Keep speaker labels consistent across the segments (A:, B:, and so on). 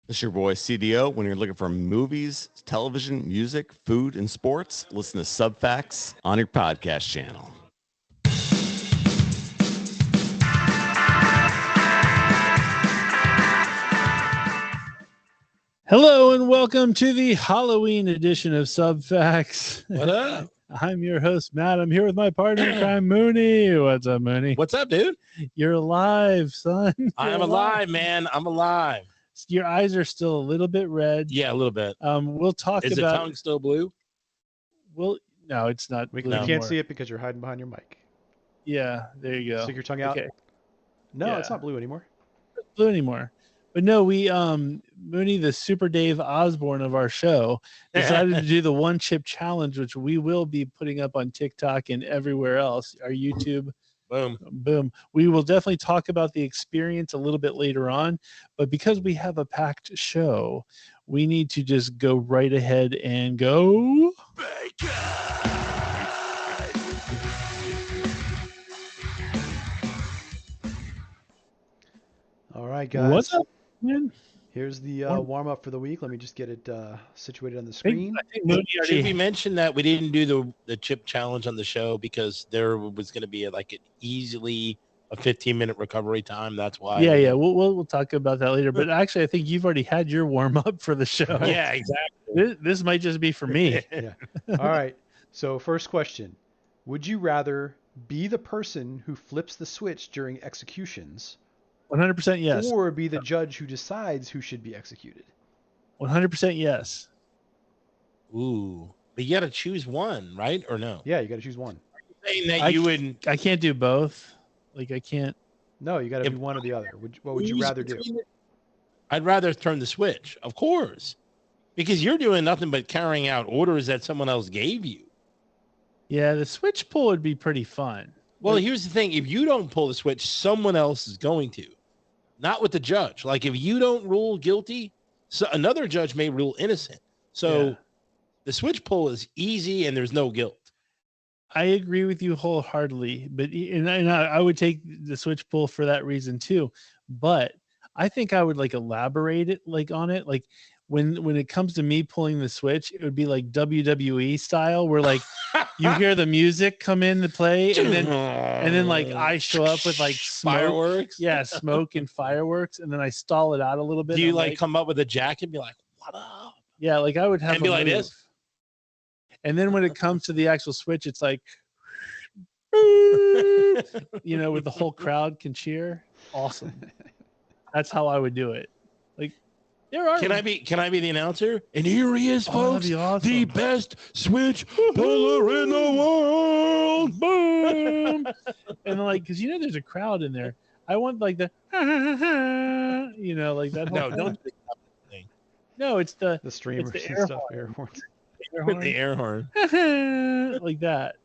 A: It's your boy CDO. When you're looking for movies, television, music, food, and sports, listen to Subfacts on your podcast channel.
B: Hello and welcome to the Halloween edition of Subfacts.
C: What up?
B: I'm your host, Matt. I'm here with my partner in crime, Mooney. What's up, Mooney?
C: What's up, dude?
B: You're alive, son.
C: I'm alive, man. I'm alive.
B: Your eyes are still a little bit red.
C: Yeah, a little bit.
B: We'll talk
C: Is
B: about.
C: the tongue still blue?
B: No, it's not.
D: We
B: blue
D: can't
B: anymore.
D: see it because you're hiding behind your mic.
B: Yeah, there you go.
D: Stick your tongue out.
B: Okay.
D: No,
B: Yeah.
D: it's not blue anymore.
B: Blue anymore. But no, we Mooney, the Super Dave Osborne of our show, decided to do the one chip challenge, which we will be putting up on TikTok and everywhere else. Our YouTube. Boom. We will definitely talk about the experience a little bit later on, but because we have a packed show, we need to just go right ahead and go.
D: All right, guys.
B: What's up, man?
D: Here's the warm up for the week. Let me just get it situated on the
B: I
D: screen.
B: think Mooney
C: Should we
B: already.
C: mention that we didn't do the chip challenge on the show because there was going to be an easily a 15-minute recovery time? That's why.
B: Yeah. We'll talk about that later. But actually, I think you've already had your warm up for the show.
C: Yeah, exactly.
B: This might just be for me.
D: Yeah. All right. So first question: would you rather be the person who flips the switch during executions,
B: 100% yes.
D: or be the judge who decides who should be executed?
B: 100% yes.
C: Ooh, but you got to choose one, right? Or no?
D: Yeah, you got to choose one.
C: Saying that you would.
B: I can't do both. Like I can't.
D: No, you got to
C: If-
D: be one or the other. What would you rather do?
C: I'd rather turn the switch, of course, because you're doing nothing but carrying out orders that someone else gave you.
B: Yeah, the switch pull would be pretty fun.
C: Well, here's the thing. If you don't pull the switch, someone else is going to. Not with the judge. Like if you don't rule guilty, so another judge may rule innocent. So
B: Yeah.
C: the switch pull is easy and there's no guilt.
B: I agree with you wholeheartedly, but I would take the switch pull for that reason too. But I think I would like elaborate it like on it. Like when it comes to me pulling the switch, it would be like WWE style, where like you hear the music come in to play, and then like I show up with like smoke.
C: Fireworks.
B: Yeah, smoke and fireworks, and then I stall it out a little bit.
C: Do you
B: I'm
C: like come up with a jacket and be like, what up?
B: Yeah, like I would have
C: And be
B: a
C: like
B: move.
C: this?
B: And then when it comes to the actual switch, it's like, with the whole crowd can cheer. Awesome. That's how I would do it. Like, there are.
C: Can I be the announcer? And here he is,
B: Oh,
C: folks.
B: that'd be awesome.
C: The best switch puller in the world.
B: Boom. And like, because there's a crowd in there. I want like the, like that.
C: No,
B: whole
C: don't
B: thing. No, it's the
D: streamers
B: the
D: and
B: air
D: stuff,
B: horn.
D: air horns.
C: with the air horn.
B: like that.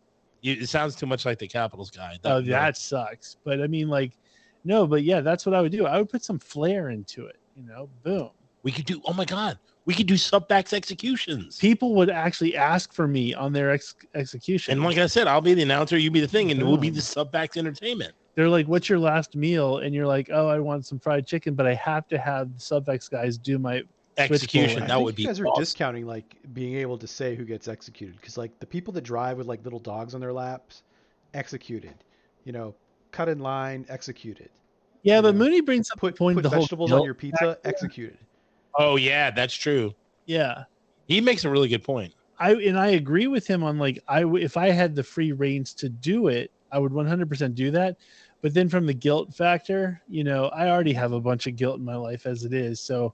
C: It sounds too much like the Capitals guy.
B: That sucks. But I mean, like, no, but yeah, that's what I would do. I would put some flair into it. Boom.
C: We could do. Oh my God, we could do subbacks executions.
B: People would actually ask for me on their execution.
C: And like I said, I'll be the announcer, you be the thing, and we'll be the subbacks entertainment.
B: They're like, "What's your last meal?" And you're like, "Oh, I want some fried chicken, but I have to have the Subvex guys do my
C: Execution.
B: switch
C: That
D: I
C: would
D: think
C: be
D: you guys are
C: awesome.
D: discounting like being able to say who gets executed, because like the people that drive with like little dogs on their laps, executed. Cut in line, executed.
B: Yeah, but
D: Yeah.
B: Mooney brings up
D: Put
B: the point. The whole
D: vegetables
B: guilt
D: on your pizza,
B: factor.
D: executed.
C: Oh yeah, that's true.
B: Yeah,
C: He makes a really good point.
B: I agree with him on like if I had the free reins to do it, I would 100% do that. But then from the guilt factor, I already have a bunch of guilt in my life as it is. So,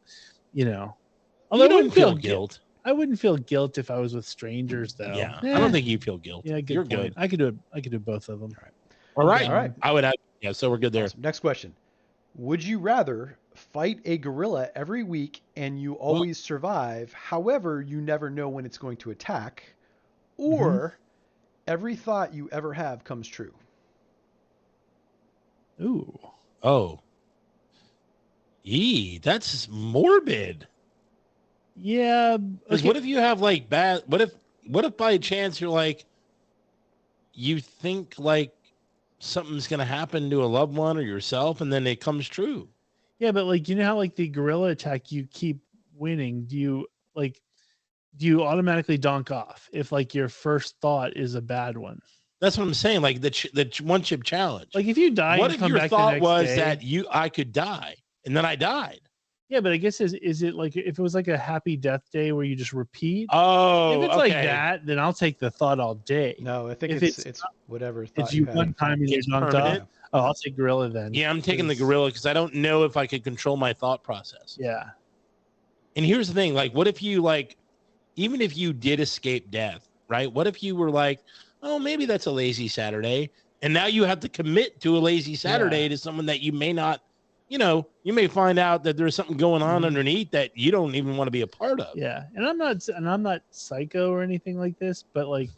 B: although
C: You
B: I
C: don't
B: wouldn't
C: feel guilt.
B: I wouldn't feel guilt if I was with strangers, though.
C: Yeah,
B: Eh,
C: I don't think you feel guilt.
B: Yeah, good
C: You're
B: point.
C: good.
B: I could do it. I could do both of them.
C: All right.
D: All right.
C: I would have. Yeah, so we're good there.
D: Awesome. Next question. Would you rather fight a gorilla every week and you always survive, however, you never know when it's going to attack, or every thought you ever have comes true?
B: Ooh.
C: Oh. That's morbid.
B: Yeah.
C: Because what if you have like bad? What if by chance you're like, you think like something's gonna happen to a loved one or yourself, and then it comes true?
B: Yeah, but like, you know how like the gorilla attack, you keep winning. Do you automatically donk off if like your first thought is a bad one?
C: That's what I'm saying. Like the one chip challenge.
B: Like if you die,
C: What
B: and
C: if
B: come
C: your
B: back
C: thought
B: the next
C: was
B: day,
C: that I could die and then I died?
B: Yeah, but I guess is it like if it was like a happy death day where you just repeat?
C: Oh,
B: If it's
C: okay.
B: like that, then I'll take the thought all day.
D: No, I think
B: If
D: it's whatever thought
B: It's you
D: have.
B: one time and you're
C: It's
B: dunked
C: permanent.
B: off. Oh, I'll take gorilla then.
C: Yeah, I'm taking the
B: 'cause-
C: gorilla because I don't know if I could control my thought process.
B: Yeah.
C: And here's the thing, like, what if you like, even if you did escape death, right? What if you were like, oh, maybe that's a lazy Saturday, and now you have to commit to a lazy Saturday to someone that you may not, you may find out that there's something going on underneath that you don't even want to be a part of.
B: Yeah. And I'm not psycho or anything like this, but like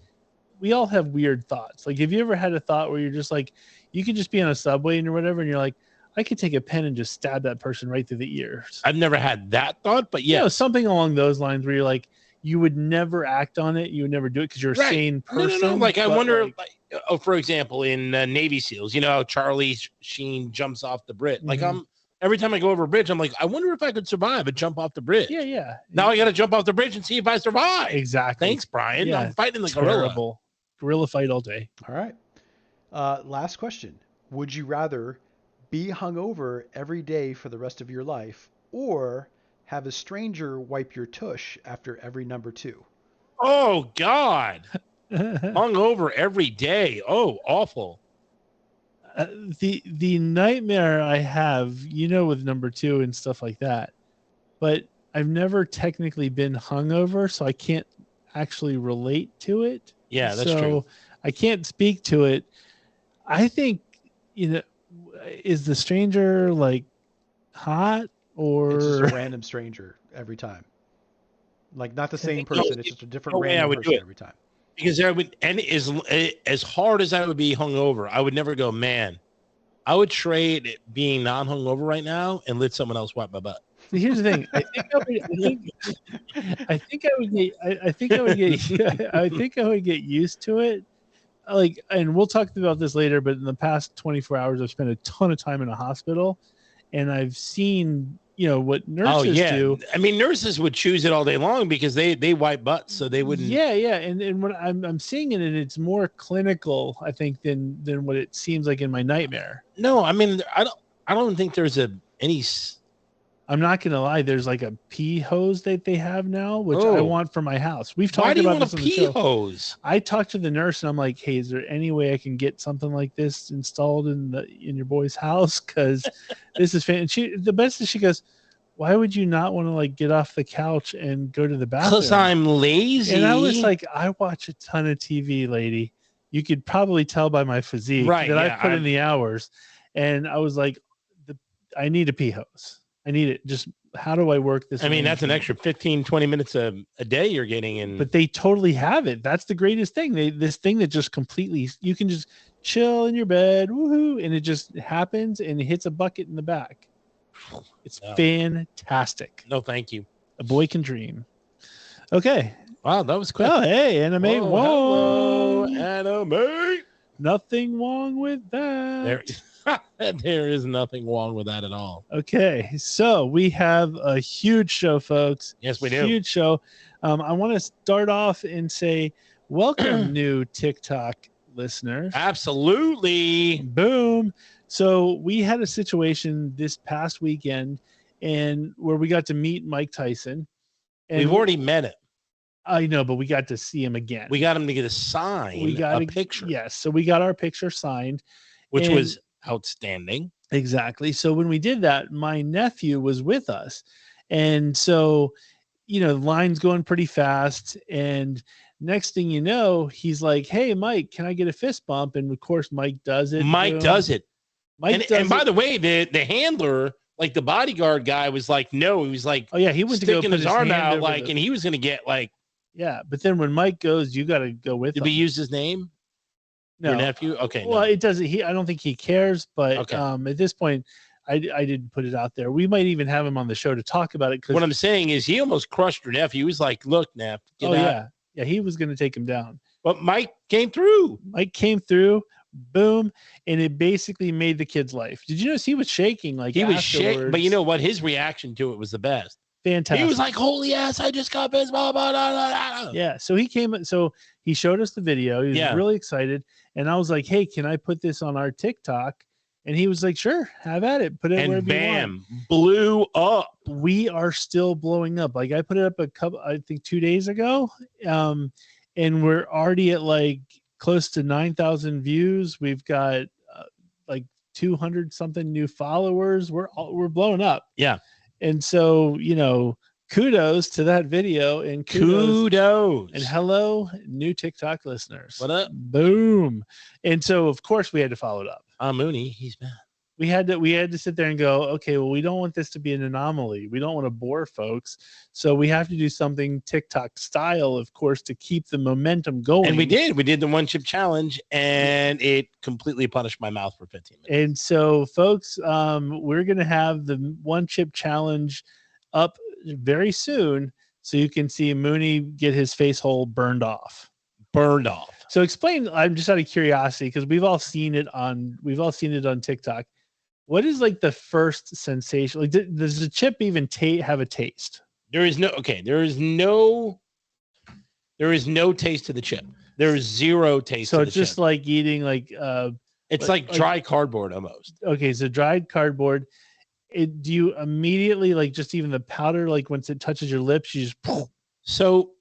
B: we all have weird thoughts. Like, have you ever had a thought where you're just like, you could just be on a subway and or whatever, and you're like, I could take a pen and just stab that person right through the ears.
C: I've never had that thought, but yeah,
B: something along those lines where you're like, you would never act on it, you would never do it because you're a sane person.
C: No. Like I
B: but,
C: wonder,
B: like,
C: for example, in Navy SEALs, how Charlie Sheen jumps off the bridge. Like every time I go over a bridge, I'm like, I wonder if I could survive and jump off the bridge.
B: Yeah.
C: Now I got to jump off the bridge and see if I survive.
B: Exactly.
C: Thanks, Brian.
B: Yeah,
C: I'm fighting the gorilla.
B: terrible. Gorilla fight all day.
D: All right. Last question. Would you rather be hungover every day for the rest of your life or have a stranger wipe your tush after every number 2?
C: Oh God. Hung over every day. Oh, awful.
B: The nightmare I have, with number 2 and stuff like that, but I've never technically been hungover, so I can't actually relate to it.
C: Yeah, that's true.
B: I can't speak to it. I think, is the stranger like hot or
D: It's just a random stranger every time. Like not the same person. It's just a different
C: I
D: random
C: would do
D: person
C: it.
D: every time.
C: Because I would, and as hard as I would be hungover, I would never go, man. I would trade it being non hungover right now and let someone else wipe my butt.
B: See, here's the thing. I think I would get used to it. Like, and we'll talk about this later, but in the past 24 hours, I've spent a ton of time in a hospital, and I've seen, what nurses do.
C: I mean, nurses would choose it all day long because they wipe butts, so they wouldn't.
B: Yeah, and what I'm seeing it, and it's more clinical, I think, than what it seems like in my nightmare.
C: No, I mean, I don't think there's any.
B: I'm not gonna lie. There's like a pee hose that they have now, which I want for my house. We've talked about this on the show. Why do you want a pee
C: hose?
B: I talked to the nurse and I'm like, "Hey, is there any way I can get something like this installed in your boy's house? Because this is fan." And the best is she goes, "Why would you not want to like get off the couch and go to the bathroom?"
C: Because I'm lazy.
B: And I was like, "I watch a ton of TV, lady. You could probably tell by my physique that I put in the hours." And I was like, "I need a pee hose. I need it. Just how do I work this?"
C: I mean, that's an extra 15, 20 minutes a day you're getting in.
B: But they totally have it. That's the greatest thing. This thing that just completely, you can just chill in your bed, woohoo, and it just happens and it hits a bucket in the back. It's fantastic.
C: No, thank you.
B: A boy can dream. Okay.
C: Wow, that was quick.
B: Oh, hey, anime.
C: Whoa, hello, anime.
B: Nothing wrong with that.
C: There is nothing wrong with that at all.
B: Okay, so we have a huge show, folks.
C: Yes, we do.
B: Huge show. I want to start off and say, welcome, new TikTok listeners.
C: Absolutely.
B: Boom. So we had a situation this past weekend, and where we got to meet Mike Tyson. And
C: we've already met him.
B: I know, but we got to see him again.
C: We got him to get a sign, a picture.
B: Yes, so we got our picture signed,
C: which was outstanding.
B: Exactly. So when we did that, my nephew was with us, and so the line's going pretty fast, and next thing you know, he's like, "Hey, Mike, can I get a fist bump?" And of course, Mike does it.
C: Mike does it. And by the way, the handler, like the bodyguard guy, was like, "No," he was like,
B: "Oh yeah," he was
C: sticking his arm out, like, and he was going to get like,
B: yeah. But then when Mike goes, you got to go with him.
C: Did we use his name?
B: No.
C: Your nephew? Okay.
B: Well, it doesn't. I don't think he cares. But
C: okay.
B: At this point, I didn't put it out there. We might even have him on the show to talk about it.
C: What I'm saying is, he almost crushed your nephew. He was like, "Look, Neff."
B: Yeah, he was going to take him down.
C: But Mike came through.
B: Mike came through. boom, and it basically made the kid's life. Did you notice he was shaking? Like
C: he was shaking,
B: afterwards?
C: but you know what? His reaction to it was the best.
B: Fantastic.
C: He was like, "Holy ass! I just got this." Blah, blah, blah, blah, blah.
B: Yeah. So he showed us the video. He was really excited, and I was like, "Hey, can I put this on our TikTok?" And he was like, "Sure, have at it. Put it wherever you want."
C: Blew up.
B: We are still blowing up. Like I put it up I think 2 days ago, and we're already at like close to 9,000 views. We've got like 200 something new followers. We're blowing up.
C: Yeah.
B: And so, kudos to that video, and
C: kudos
B: and hello, new TikTok listeners.
C: What up?
B: Boom. And so, of course, we had to follow it up.
C: Mooney, he's bad.
B: We had to sit there and go, okay, well, we don't want this to be an anomaly. We don't want to bore folks. So we have to do something TikTok style, of course, to keep the momentum going.
C: And we did. We did the one chip challenge, and it completely punished my mouth for 15 minutes.
B: And so, folks, we're going to have the one chip challenge up very soon, so you can see Mooney get his face hole burned off. So explain. I'm just out of curiosity, because we've all seen it on TikTok. What is like the first sensation? Like, does the chip even have a taste?
C: There is no taste to the chip. There is zero taste.
B: So
C: to
B: it's
C: the
B: just
C: chip.
B: like eating
C: it's like dry cardboard almost.
B: Okay, so dried cardboard. Do you immediately, like, just even the powder, like once it touches your lips, you just poof?
C: So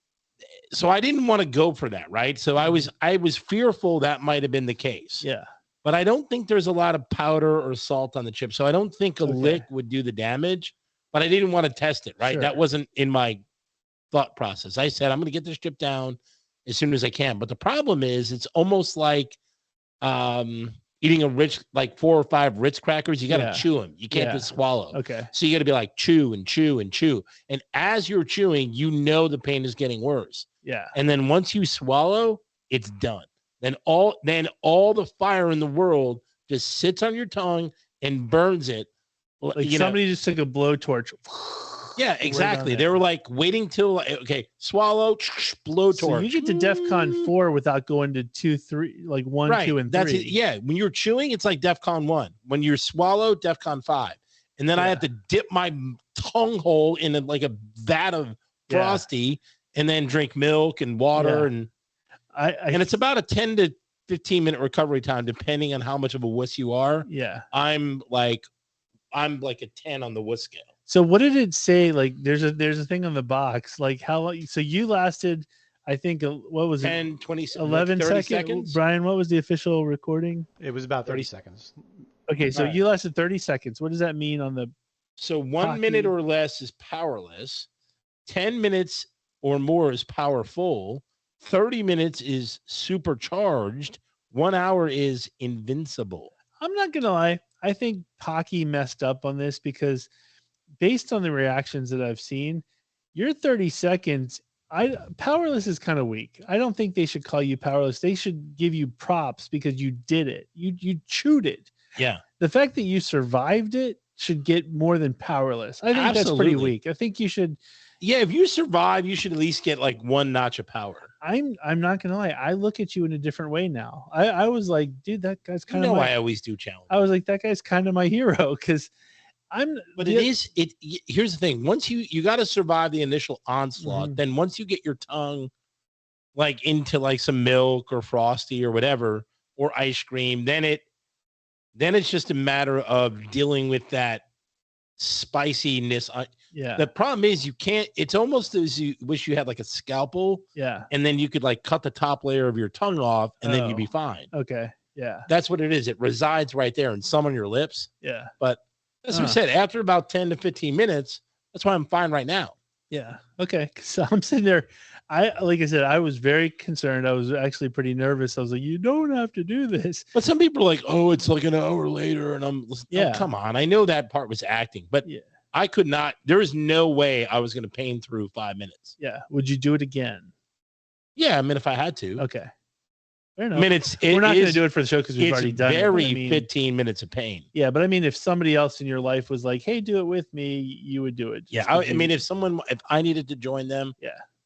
C: I didn't want to go for that, right? So I was fearful that might have been the case.
B: Yeah.
C: But I don't think there's a lot of powder or salt on the chip. So I don't think a lick would do the damage. But I didn't want to test it, right?
B: Sure.
C: That wasn't in my thought process. I said, I'm going to get this chip down as soon as I can. But the problem is, it's almost like eating a Ritz, like 4 or 5 Ritz crackers. You got to chew them. You can't just swallow.
B: Okay.
C: So you got to be like chew and chew and chew. And as you're chewing, the pain is getting worse.
B: Yeah.
C: And then once you swallow, it's done. Then all the fire in the world just sits on your tongue and burns it.
B: Like somebody just took a blowtorch.
C: Yeah, exactly. They were like waiting till swallow, blowtorch.
B: So you get to DEFCON 4 without going to 2, 3, like 1, 2, and 3.
C: That's it. Yeah, when you're chewing, it's like DEFCON 1. When you're swallow, DEFCON 5. And then I have to dip my tongue hole in a vat of Frosty, and then drink milk and water, and it's about a 10 to 15 minute recovery time, depending on how much of a wuss you are.
B: Yeah,
C: I'm like a 10 on the wuss scale.
B: So what did it say? Like, there's a thing on the box. Like, how long? So you lasted, I think, what was
C: 10,
B: it?
C: 20,
B: 11 seconds. Brian, what was the official recording?
D: It was about 30 seconds.
B: Okay, so you lasted 30 seconds. What does that mean on the?
C: So 1 minute or less is powerless. 10 minutes or more is powerful. 30 minutes is supercharged. 1 hour is invincible.
B: I'm not gonna lie. I think Pocky messed up on this, because based on the reactions that I've seen, your 30 seconds, powerless is kind of weak. I don't think they should call you powerless. They should give you props because you did it. You chewed it.
C: Yeah.
B: The fact that you survived it should get more than powerless. I think that's pretty weak. I think you should.
C: Yeah, if you survive, you should at least get like 1 notch of power.
B: I'm not gonna lie. I look at you in a different way now. I was like, dude, that guy's kind of.
C: I always do challenge.
B: I was like, that guy's kind of my hero, because
C: here's the thing. Once you got to survive the initial onslaught, then once you get your tongue like into like some milk or Frosty or whatever, or ice cream, then it's just a matter of dealing with that spiciness.
B: Yeah.
C: The problem is you can't. It's almost as you wish you had like a scalpel.
B: Yeah.
C: And then you could like cut the top layer of your tongue off, and then you'd be fine.
B: Okay. Yeah.
C: That's what it is. It resides right there, and some on your lips.
B: Yeah.
C: But that's what I said. After about 10 to 15 minutes, that's why I'm fine right now.
B: Yeah. Okay. So I'm sitting there. Like I said, I was very concerned. I was actually pretty nervous. I was like, you don't have to do this.
C: But some people are like, oh, it's like an hour later. And I'm oh, come on. I know that part was acting, but I could not. There is no way I was going to pain through 5 minutes.
B: Yeah. Would you do it again?
C: Yeah. I mean, if I had to.
B: Okay. Fair enough.
C: I mean, we're
B: not going to do it for the show because we've already done it.
C: It's very 15 minutes of pain.
B: Yeah. But I mean, if somebody else in your life was like, hey, do it with me, you would do it.
C: Yeah. I mean, if I needed to join them,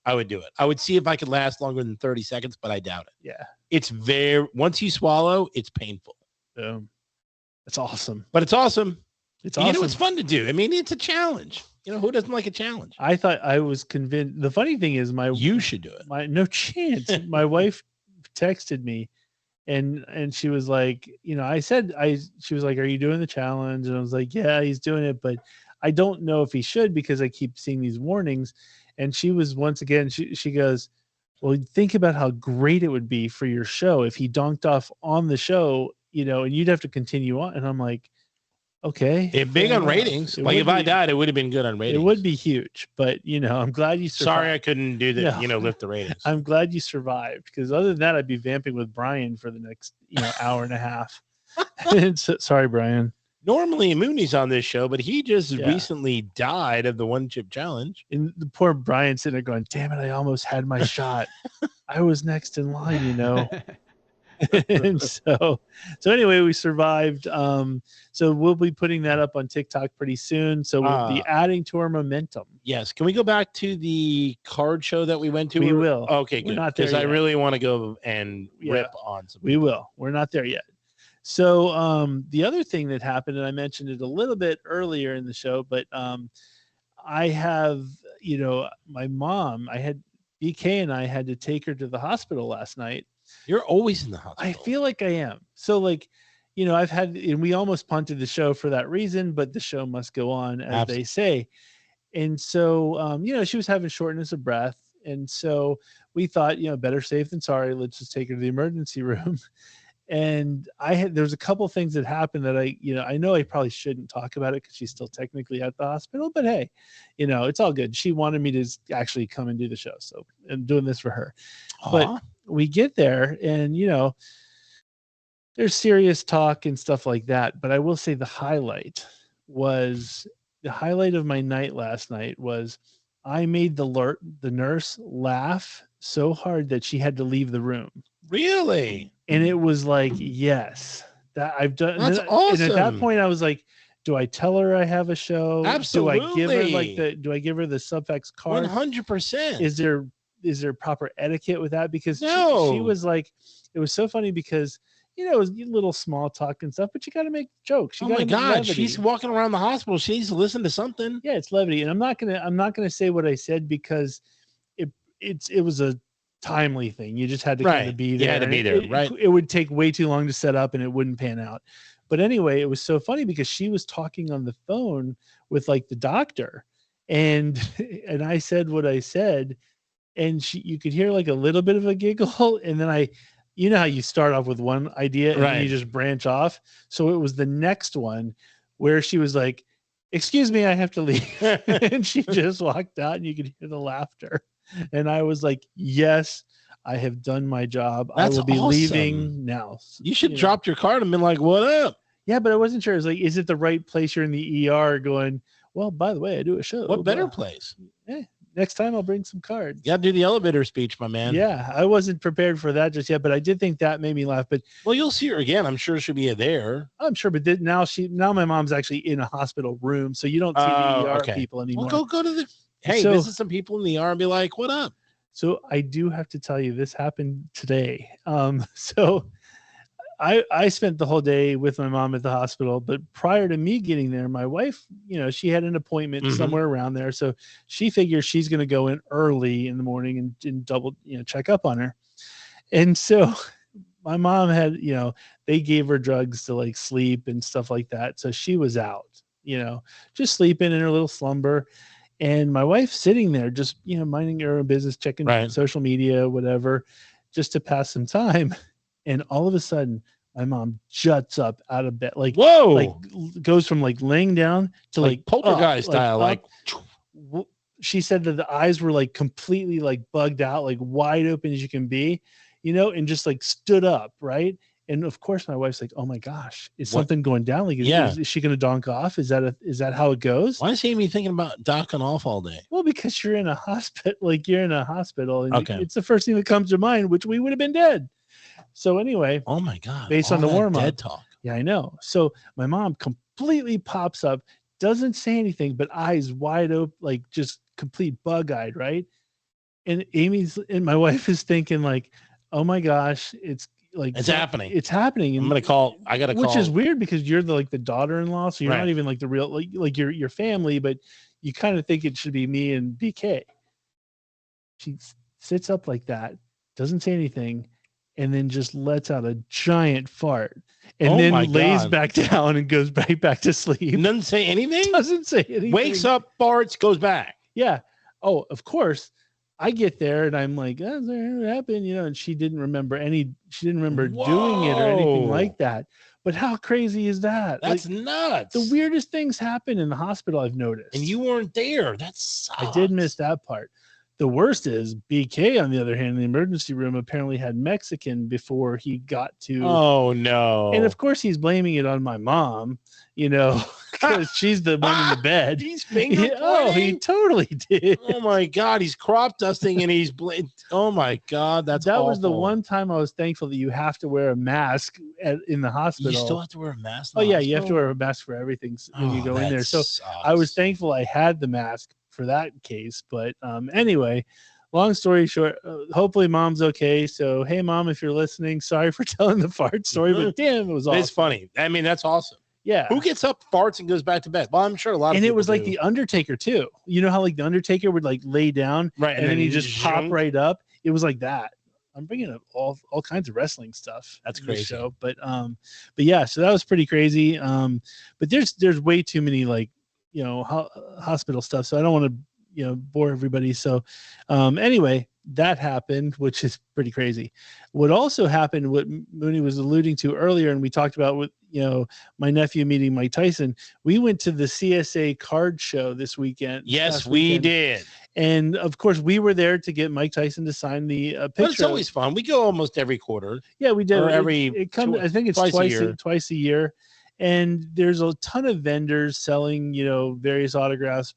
C: I would do it. I would see if I could last longer than 30 seconds, but I doubt it.
B: Yeah.
C: it's once you swallow, it's painful.
B: That's awesome.
C: But it's awesome.
B: It's
C: You
B: awesome.
C: know, it's fun to do. I mean, it's a challenge. You know, who doesn't like a challenge?
B: I thought I was convinced. The funny thing is,
C: You should do it.
B: no chance. My wife texted me, and she was like, you know, she was like, "Are you doing the challenge?" And I was like, "Yeah, he's doing it, but I don't know if he should because I keep seeing these warnings." And she was once again, she goes, "Well, think about how great it would be for your show if he donked off on the show, you know, and you'd have to continue on." And I'm like, okay.
C: It's big on ratings. Like if I died, it would have been good on ratings.
B: It would be huge, but you know, I'm glad you survived.
C: Sorry I couldn't do that, lift the ratings.
B: I'm glad you survived because other than that, I'd be vamping with Brian for the next, hour and a half. Sorry, Brian.
C: Normally Mooney's on this show, but he just recently died of the one chip challenge.
B: And the poor Brian sitting there going, "Damn it, I almost had my shot. I was next in line, And so anyway, we survived. So we'll be putting that up on TikTok pretty soon. So we'll be adding to our momentum.
C: Yes. Can we go back to the card show that we went to?
B: We will.
C: Okay, good. Because I really want to go and rip on some.
B: We will. We're not there yet. So the other thing that happened, and I mentioned it a little bit earlier in the show, but I have, my mom, BK and I had to take her to the hospital last night.
C: You're always in the hospital.
B: I feel like I am. So I've had, and we almost punted the show for that reason, but the show must go on, as they say. And so, she was having shortness of breath. And so we thought, better safe than sorry. Let's just take her to the emergency room. And there's a couple things that happened that I know I probably shouldn't talk about it because she's still technically at the hospital, but hey, it's all good. She wanted me to actually come and do the show. So I'm doing this for her. But we get there and, there's serious talk and stuff like that. But I will say the highlight of my night last night was I made the nurse laugh so hard that she had to leave the room.
C: Really?
B: And it was like, yes, that I've done.
C: That's awesome.
B: And at that point I was like, do I tell her I have a show?
C: Absolutely.
B: Do I give her the subfacts card?
C: 100%.
B: Is there proper etiquette with that? Because she was like, it was so funny because, it was little small talk and stuff, but you got to make jokes. Oh my God. Levity.
C: She's walking around the hospital. She needs to listen to something.
B: Yeah. It's levity. And I'm not going to say what I said because it was a timely thing. You just had to kind of be there.
C: You had to be there, right?
B: It would take way too long to set up and it wouldn't pan out. But anyway, it was so funny because she was talking on the phone with the doctor and I said what I said and you could hear a little bit of a giggle. And then how you start off with one idea and then you just branch off. So it was the next one where she was like, "Excuse me, I have to leave." And she just walked out and you could hear the laughter. And I was like, yes, I have done my job.
C: That's
B: I will be
C: awesome.
B: Leaving now.
C: You should drop your card and been like, "What up?"
B: Yeah, but I wasn't sure. I was like, is it the right place? You're in the ER going, "Well, by the way, I do a show."
C: What better place?
B: Next time I'll bring some cards.
C: You got to do the elevator speech, my man.
B: Yeah, I wasn't prepared for that just yet, but I did think that made me laugh. But
C: you'll see her again. I'm sure she'll be there.
B: I'm sure, but now my mom's actually in a hospital room, so you don't see the ER people anymore.
C: Well, go to the visit some people in the ER and be like, "What up?"
B: So I do have to tell you, this happened today. So I spent the whole day with my mom at the hospital, but prior to me getting there, my wife, she had an appointment somewhere around there. So she figures she's going to go in early in the morning and double, check up on her. And so my mom had, they gave her drugs to sleep and stuff like that. So she was out, just sleeping in her little slumber. And my wife sitting there just, minding her own business, checking social media, whatever, just to pass some time. And all of a sudden, my mom juts up out of bed, whoa, goes from laying down to
C: poltergeist style.
B: She said that the eyes were completely bugged out, wide open as you can be, and just stood up, right? And of course, my wife's like, "Oh my gosh, is something going down? Is she going to donk off? Is that how it goes?"
C: Why is Amy thinking about donking off all day?
B: Well, because you're in a hospital, and it's the first thing that comes to mind, which we would have been dead. So anyway,
C: oh my God,
B: based on the warm-up,
C: dead talk.
B: Yeah, I know. So my mom completely pops up, doesn't say anything, but eyes wide open, just complete bug-eyed, right? And my wife is thinking oh my gosh, it's
C: happening.
B: It's happening.
C: I'm gonna call. I gotta call.
B: Which is weird because you're the daughter-in-law, so you're
C: Right.
B: not even like the real like your family, but you kind of think it should be me and BK. She sits up like that, doesn't say anything, and then just lets out a giant fart, and then lays back down and goes back to sleep.
C: Doesn't say anything.
B: Doesn't say anything.
C: Wakes up, farts, goes back.
B: Yeah. Oh, of course. I get there and I'm like, oh, what happened? And she didn't remember doing it or anything like that. But how crazy is that?
C: That's nuts.
B: The weirdest things happen in the hospital, I've noticed.
C: And you weren't there. That sucks.
B: I did miss that part. The worst is BK, on the other hand, in the emergency room apparently had Mexican before he got to.
C: Oh, no.
B: And of course, he's blaming it on my mom, because she's the one in the bed.
C: He's finger pointing?
B: Oh, he totally did.
C: Oh, my God. He's crop dusting and he's. Oh, my God. That
B: awful. Was the one time I was thankful that you have to wear a mask in the hospital.
C: You still have to wear a mask?
B: Oh, yeah. You have to wear a mask for everything when you go in there. So I was thankful I had the mask for that case. But anyway, long story short, hopefully mom's okay. So, hey, mom, if you're listening, sorry for telling the fart story, but damn, it was awesome.
C: It's funny. I mean, that's awesome.
B: Yeah.
C: Who gets up, farts, and goes back to bed? Well, I'm sure a lot of people.
B: And it was
C: do.
B: like the Undertaker too. You know how like the Undertaker would like lay down,
C: right,
B: and then he just pop right up. It was like that. I'm bringing up all kinds of wrestling stuff.
C: That's crazy.
B: Show. But yeah, so that was pretty crazy. But there's way too many hospital stuff. So I don't want to bore everybody. So anyway, that happened, which is pretty crazy. What also happened, what Mooney was alluding to earlier, and we talked about with my nephew meeting Mike Tyson, we went to the CSA card show this weekend.
C: Yes, we did.
B: And of course, we were there to get Mike Tyson to sign the picture.
C: But it's always fun. We go almost every quarter.
B: Yeah, we did.
C: Or
B: it comes. I think it's twice a year. And there's a ton of vendors selling, various autographs,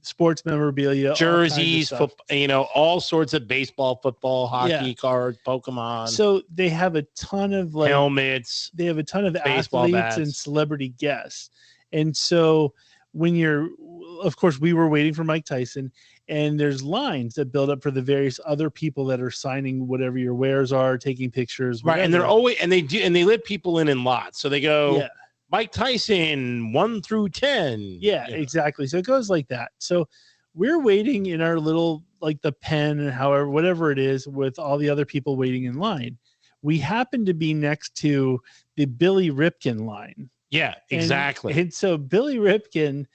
B: sports memorabilia,
C: jerseys, all sorts of baseball, football, hockey cards, Pokemon.
B: So they have a ton of
C: helmets.
B: They have a ton of
C: baseball
B: athletes
C: bats
B: and celebrity guests. And so of course, we were waiting for Mike Tyson, and there's lines that build up for the various other people that are signing whatever your wares are, taking pictures.
C: Whatever. Right. And they're always, and they let people in lots. So they go, Mike Tyson 1 through 10.
B: Yeah, exactly. So it goes like that. So we're waiting in our little, like the pen, and whatever it is, with all the other people waiting in line. We happen to be next to the Billy Ripken line.
C: Yeah, exactly.
B: And so Billy Ripken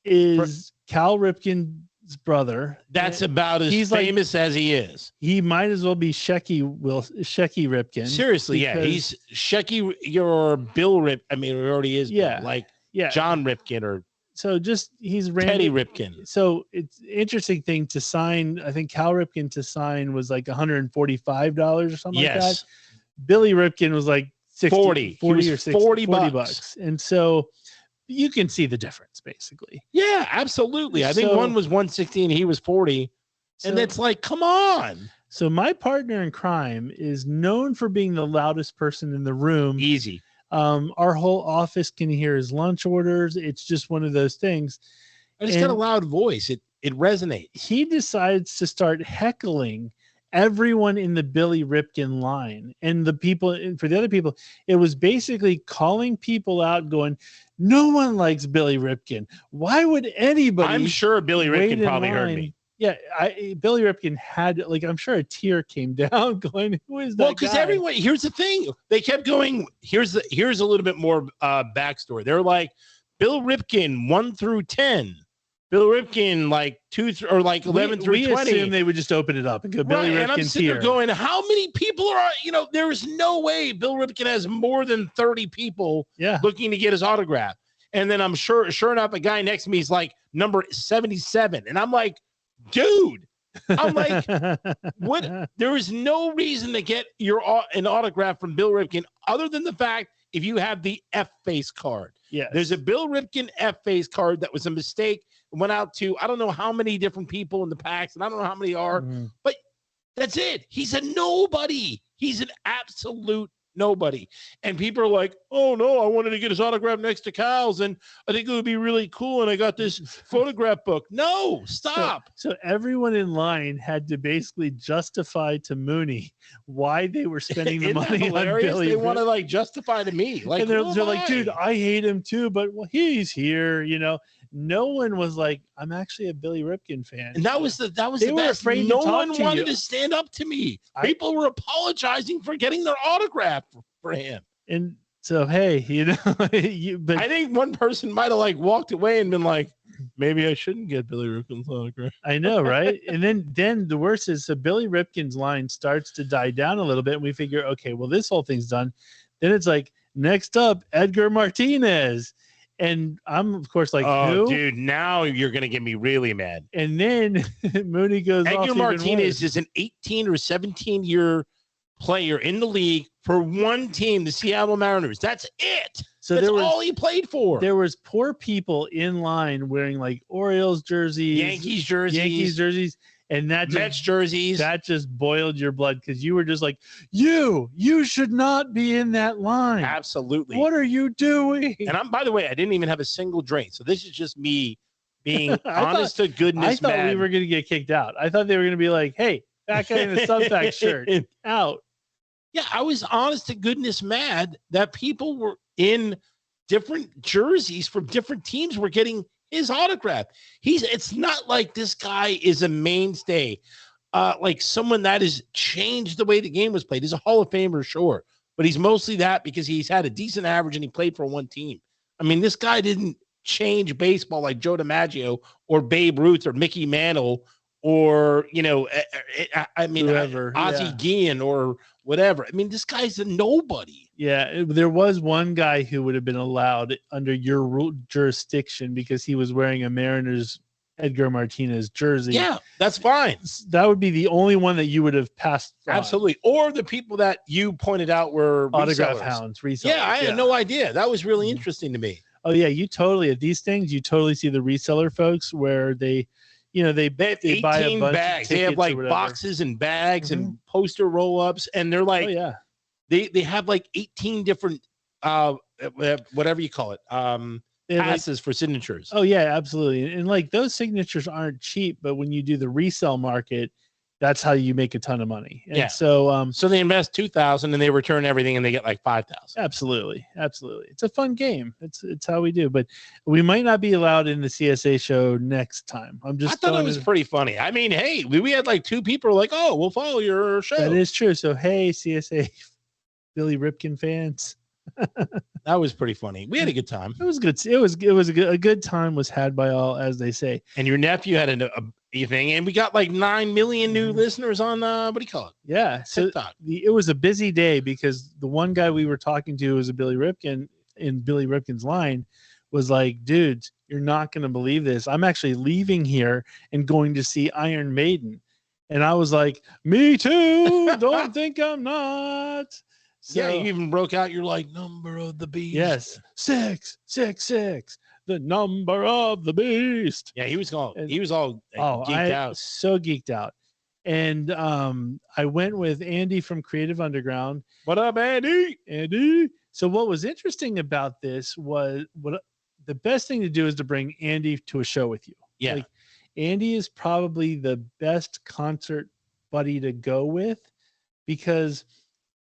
B: is Cal Ripken's brother.
C: That's about as famous as he is.
B: He might as well be Shecky Ripken.
C: Seriously, he's Shecky. Your Bill Rip. I mean, it already is.
B: Yeah,
C: John Ripken or.
B: So he's
C: Teddy Ripken.
B: So it's an interesting thing to sign. I think Cal Ripken to sign was like $145 or something like that. Billy Ripken was like 40 or 60, $40 bucks. And so you can see the difference basically.
C: Yeah, absolutely. I think one was 160 and he was 40. And it's like, come on.
B: So my partner in crime is known for being the loudest person in the room.
C: Easy.
B: Our whole office can hear his lunch orders. It's just one of those things.
C: And he's got a loud voice. It resonates.
B: He decides to start heckling everyone in the Billy Ripken line, and the people, for the other people, it was basically calling people out, going, no one likes Billy Ripken. Why would anybody?
C: I'm sure Billy Ripken probably heard me.
B: Yeah, Billy Ripken had, I'm sure a tear came down going, who is that?
C: Well, because everyone, here's the thing. They kept going, here's a little bit more backstory. They're like, Bill Ripken 1 through 10. Bill Ripken 2 or 11 through 20. We
B: assume they would just open it up and go Billy Ripken.
C: And I'm sitting there going, how many people are, there is no way Bill Ripken has more than 30 people looking to get his autograph. And then I'm sure enough, a guy next to me is like number 77. And I'm like, dude, I'm like, what? There is no reason to get an autograph from Bill Ripken other than the fact if you have the F-face card.
B: Yeah,
C: there's a Bill Ripken F-face card that was a mistake. Went out to, I don't know how many different people in the packs, and I don't know how many are, but that's it. He's a nobody. He's an absolute Nobody. And people are like, oh no, I wanted to get his autograph next to Kyle's, and I think it would be really cool. And I got this photograph book. No, stop.
B: So everyone in line had to basically justify to Mooney why they were spending the
C: Isn't that
B: money on
C: hilarious?
B: Billy.
C: They want to like justify to me. Like,
B: and they're
C: who am
B: like,
C: I?
B: dude, I hate him too, but well, he's here, No one was like, I'm actually a Billy Ripken fan.
C: And that was the
B: They
C: best.
B: were afraid to
C: No
B: talk
C: one
B: to
C: wanted
B: you.
C: to stand up to me. People were apologizing for getting their autograph for him.
B: And so, hey, but
C: I think one person might have like walked away and been like, maybe I shouldn't get Billy Ripken's autograph.
B: I know, right? And then the worst is, so Billy Ripken's line starts to die down a little bit, and we figure, okay, well, this whole thing's done. Then it's like, next up, Edgar Martinez. And I'm, of course, like,
C: oh,
B: who?
C: dude, now you're going to get me really mad.
B: And then Mooney goes off
C: Edgar
B: even
C: Martinez
B: worse.
C: is an 18 or 17-year player in the league for one team, the Seattle Mariners. That's it.
B: So
C: That's
B: there was
C: all he played for.
B: there was poor people in line wearing like Orioles jerseys,
C: Yankees jerseys,
B: and
C: Mets jerseys.
B: that just boiled your blood because you were just like, you should not be in that line.
C: Absolutely.
B: What are you doing?
C: And by the way, I didn't even have a single drink. So this is just me being
B: I
C: honest to goodness.
B: I thought we
C: mad.
B: were going to get kicked out. I thought they were going to be like, hey, that guy in the Subfact shirt out.
C: Yeah, I was honest to goodness mad that people were in different jerseys from different teams were getting his autograph. It's not like this guy is a mainstay, like someone that has changed the way the game was played. He's a Hall of Famer, sure, but he's mostly that because he's had a decent average and he played for one team. I mean, this guy didn't change baseball like Joe DiMaggio or Babe Ruth or Mickey Mantle or,
B: Whoever,
C: Ozzie Guillen or whatever. I mean, this guy's a nobody.
B: Yeah, there was one guy who would have been allowed under your jurisdiction because he was wearing a Mariners Edgar Martinez jersey.
C: Yeah, that's fine.
B: That would be the only one that you would have passed on.
C: Absolutely. Or the people that you pointed out were
B: Autograph
C: resellers.
B: hounds, resellers.
C: Yeah, I had no idea. That was really interesting to me.
B: Oh yeah, you totally at these things. You totally see the reseller folks where they buy a bunch
C: bags.
B: Of
C: they have
B: tickets
C: like
B: or whatever.
C: boxes and bags and poster roll-ups, and they're like,
B: Oh yeah,
C: they have like 18 different whatever you call it,
B: They have, like-
C: passes for signatures.
B: oh yeah, absolutely. And like those signatures aren't cheap, but when you do the resale market, that's how you make a ton of money. And
C: Yeah.
B: so
C: So they invest $2,000 and they return everything and they get like $5,000.
B: absolutely. It's a fun game. It's how we do. But we might not be allowed in the CSA show next time. I'm just
C: I thought it
B: throwing
C: was pretty funny. I mean, hey, we had like two people like, oh, we'll follow your show.
B: that is true. So hey, CSA Billy Ripken fans.
C: That was pretty funny. We had a good time.
B: It was good. It was a good time was had by all, as they say.
C: And your nephew had a thing, and we got like 9 million new listeners on what do you call it?
B: Yeah. So
C: TikTok.
B: it was a busy day because the one guy we were talking to was a Billy Ripken, and Billy Ripken's line was like, dude, you're not going to believe this. I'm actually leaving here and going to see Iron Maiden. And I was like, me too. Don't think I'm not. So,
C: Yeah, you even broke out your like number of the beast.
B: yes. 666. The number of the beast.
C: Yeah, he was all
B: And-
C: geeked out.
B: So geeked out. And I went with Andy from Creative Underground.
C: What up, Andy?
B: Andy. So what was interesting about this was the best thing to do is to bring Andy to a show with you.
C: Yeah.
B: Like, Andy is probably the best concert buddy to go with because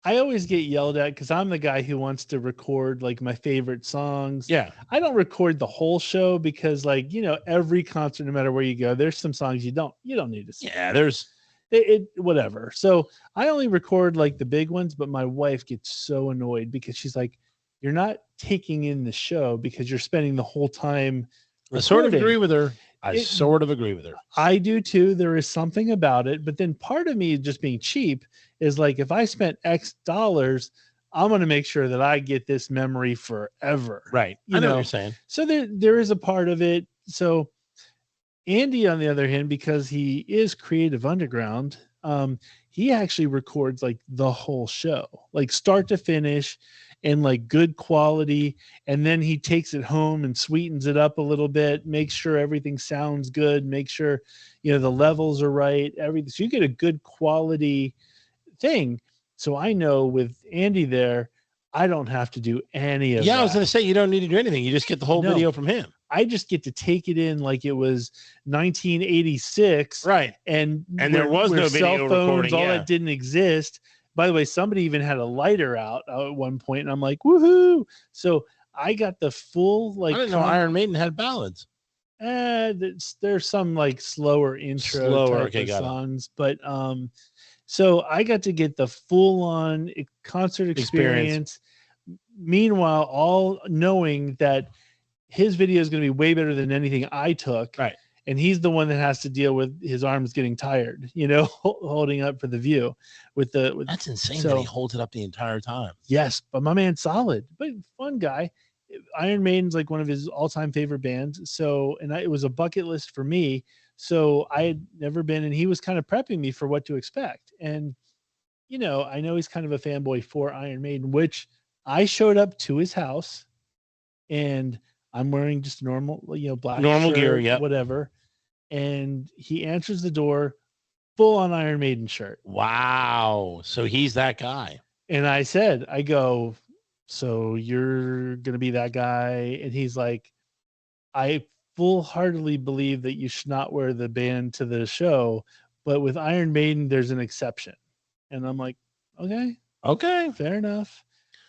B: I always get yelled at because I'm the guy who wants to record like my favorite songs.
C: Yeah.
B: I don't record the whole show because like, every concert, no matter where you go, there's some songs you don't need to sing.
C: Yeah, there's
B: Whatever. So I only record like the big ones, but my wife gets so annoyed because she's like, you're not taking in the show because you're spending the whole time
C: I sort of
B: recording."
C: agree with her. I
B: It-
C: sort of agree with her.
B: I do too. There is something about it, but then part of me just being cheap is like, if I spent X dollars, I'm going to make sure that I get this memory forever.
C: Right.
B: You
C: I know
B: know,
C: what you're saying.
B: So there is a part of it. So Andy, on the other hand, because he is Creative Underground, he actually records like the whole show, like start to finish, and like good quality. And then he takes it home and sweetens it up a little bit, makes sure everything sounds good, make sure the levels are right, everything. So you get a good quality thing. So I know with Andy there, I don't have to do any of that.
C: I was going to say, you don't need to do anything. You just get the whole
B: No.
C: video from him.
B: I just get to take it in like it was 1986.
C: Right.
B: And
C: there was no video
B: cell phones,
C: recording,
B: all that didn't exist. By the way, somebody even had a lighter out at one point, and I'm like, woohoo. So I got the full, like,
C: I didn't know Iron Maiden had ballads.
B: There's some like slower intro type of songs, but so I got to get the full on concert experience. Meanwhile, all knowing that his video is going to be way better than anything I took.
C: Right.
B: And he's the one that has to deal with his arms getting tired, you know, holding up for the view
C: That's insane that he holds it up the entire time.
B: Yes. But my man's solid, but fun guy. Iron Maiden's like one of his all-time favorite bands. So, and it was a bucket list for me. So I had never been, and he was kind of prepping me for what to expect. And, you know, I know he's kind of a fanboy for Iron Maiden, which I showed up to his house and I'm wearing just normal, you know, black shirt,
C: gear, yeah,
B: whatever. And he answers the door, full on Iron Maiden shirt.
C: Wow. So he's that guy.
B: And I go, so you're going to be that guy? And he's like, I full-heartedly believe that you should not wear the band to the show, but with Iron Maiden, there's an exception. And I'm like, okay, fair enough.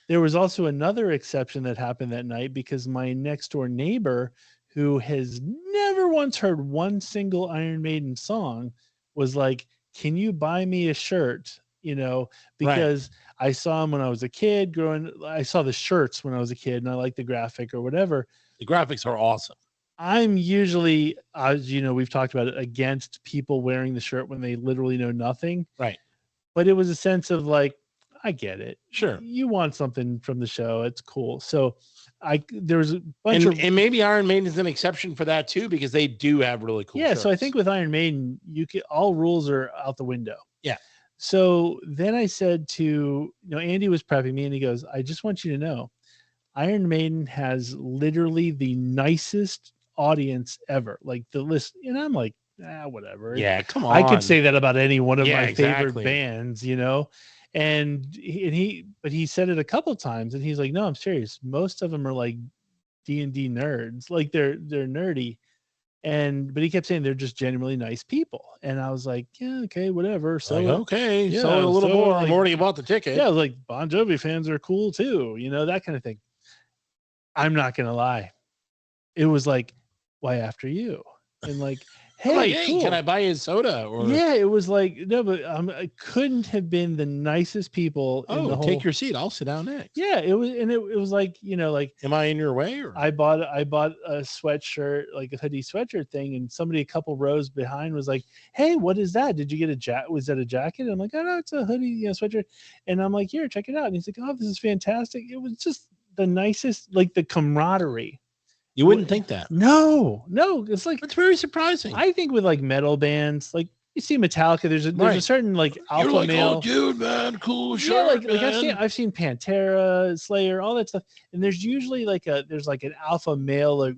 B: There was also another exception that happened that night because my next door neighbor, who has never once heard one single Iron Maiden song, was like, can you buy me a shirt? You know, because I saw him when I was a kid I saw the shirts when I was a kid and I liked the graphic or whatever.
C: The graphics are awesome.
B: I'm usually, as you know, we've talked about it, against people wearing the shirt when they literally know nothing.
C: Right.
B: But it was a sense of like, I get it.
C: Sure.
B: You want something from the show. It's cool. So there was a bunch of,
C: and maybe Iron Maiden is an exception for that too, because they do have really cool shirts.
B: So I think with Iron Maiden, all rules are out the window.
C: Yeah.
B: So then I said to, Andy was prepping me and he goes, I just want you to know, Iron Maiden has literally the nicest audience ever. Like the list, and I'm like, whatever.
C: Yeah, come on.
B: I could say that about any one of my
C: exactly.
B: favorite bands, And he said it a couple times, and he's like, "No, I'm serious. Most of them are like D&D nerds. Like they're nerdy." But he kept saying they're just genuinely nice people. And I was like, yeah, okay, whatever. So
C: okay, so a little more. I'm already bought the ticket.
B: Yeah, like Bon Jovi fans are cool too, that kind of thing. I'm not gonna lie. It was like, why after you? And like, hey, cool.
C: Can I buy his soda? Or
B: yeah, it was like, no, but I couldn't have been the nicest people.
C: In the whole... take your seat. I'll sit down next.
B: Yeah, it was, and it was like, like,
C: am I in your way? Or
B: I bought a sweatshirt, like a hoodie sweatshirt thing, and somebody a couple rows behind was like, hey, what is that? Did you get a jacket? Was that a jacket? And I'm like, oh no, it's a hoodie, sweatshirt. And I'm like, here, check it out. And he's like, oh, this is fantastic. It was just the nicest, like the camaraderie.
C: You wouldn't think that.
B: No, it's like,
C: it's very surprising.
B: I think with like metal bands, like you see Metallica, there's a certain like alpha
C: You're like,
B: male.
C: Oh, dude, man, cool shirt.
B: Yeah, like I've seen Pantera, Slayer, all that stuff, and there's usually like an alpha male, like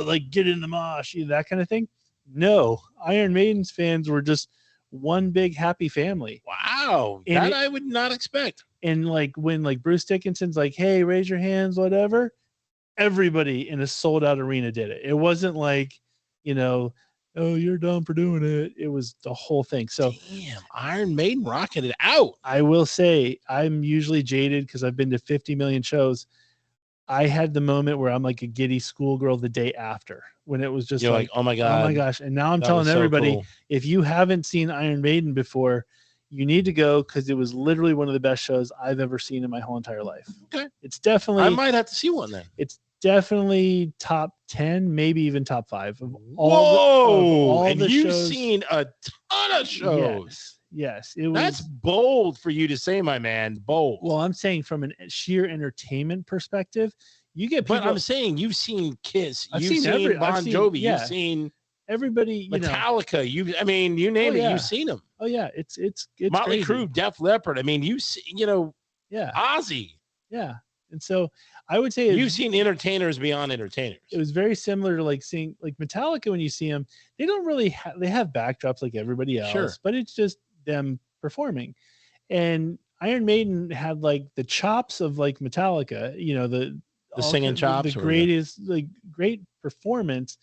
B: like get in the mosh, that kind of thing. No, Iron Maiden's fans were just one big happy family.
C: Wow, that I would not expect.
B: And like when like Bruce Dickinson's like, hey, raise your hands, whatever. Everybody in a sold out arena did it. It wasn't like, oh, you're dumb for doing it. It was the whole thing. So
C: damn, Iron Maiden rocking it out.
B: I will say I'm usually jaded because I've been to 50 million shows. I had the moment where I'm like a giddy schoolgirl the day after when it was just like,
C: oh my God.
B: Oh my gosh. And now I'm telling everybody, cool. If you haven't seen Iron Maiden before, you need to go because it was literally one of the best shows I've ever seen in my whole entire life.
C: Okay.
B: It's definitely,
C: I might have to see one then.
B: It's definitely top 10, maybe even top 5 of all
C: and
B: the
C: you've
B: shows.
C: Seen a ton of shows.
B: Yes, it was.
C: That's bold for you to say, my man. Bold.
B: Well, I'm saying from a sheer entertainment perspective, you get people.
C: But I'm saying you've seen Kiss, you've seen Bon Jovi, you've seen
B: everybody,
C: Metallica. You name it, you've seen them.
B: Oh yeah, it's
C: Motley
B: crazy.
C: Crue, Def Leppard. I mean, you see, Ozzy.
B: Yeah. And so I would say
C: you've seen entertainers beyond entertainers.
B: It was very similar to like seeing like Metallica. When you see them, they don't really they have backdrops like everybody else, but it's just them performing. And Iron Maiden had like the chops of like Metallica, the
C: singing chops,
B: the greatest, like great performance,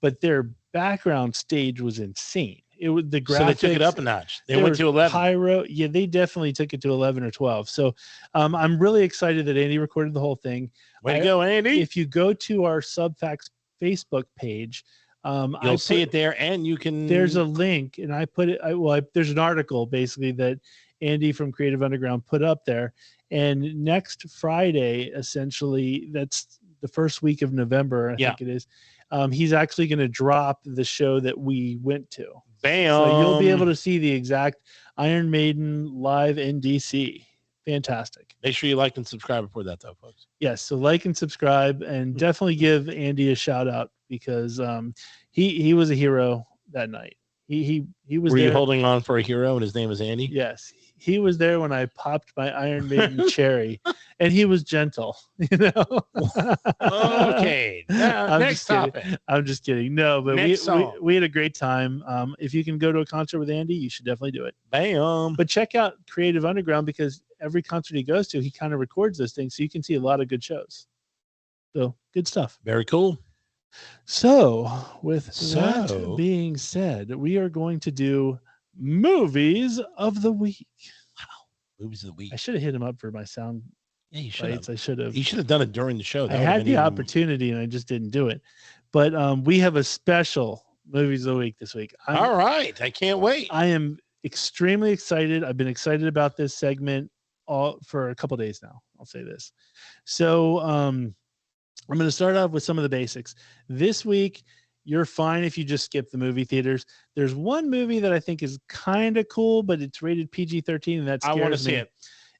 B: but their background stage was insane. It was the graphics.
C: So they took it up a notch. They went to 11.
B: Pyro, yeah, they definitely took it to 11 or 12. So I'm really excited that Andy recorded the whole thing.
C: Way to go, Andy!
B: If you go to our Subfacts Facebook page,
C: you'll see it there, and you can.
B: There's a link, and I put it. There's an article basically that Andy from Creative Underground put up there. And next Friday, essentially, that's the first week of November, I think it is. He's actually going to drop the show that we went to.
C: Bam!
B: So you'll be able to see the exact Iron Maiden live in DC. Fantastic.
C: Make sure you like and subscribe before that, though, folks.
B: Yes, so like and subscribe, and definitely give Andy a shout out because he was a hero that night. He was.
C: Were
B: there.
C: You holding on for a hero, and his name is Andy?
B: Yes, he was there when I popped my Iron Maiden cherry, and he was gentle.
C: Okay. Next topic.
B: I'm just kidding. No, but we had a great time. If you can go to a concert with Andy, you should definitely do it.
C: Bam.
B: But check out Creative Underground because every concert he goes to, he kind of records those things, so you can see a lot of good shows. So good stuff.
C: Very cool.
B: So with that being said, we are going to do movies of the week.
C: Wow. Movies of the week.
B: I should have hit him up for my sound.
C: Yeah, you should have.
B: I should have.
C: You should have done it during the show.
B: I had the opportunity and I just didn't do it. But we have a special movies of the week this week.
C: All right. I can't wait.
B: I am extremely excited. I've been excited about this segment for a couple of days now. I'll say this. So I'm going to start off with some of the basics. This week, you're fine if you just skip the movie theaters. There's one movie that I think is kind of cool, but it's rated PG-13, and that's
C: I want to see it.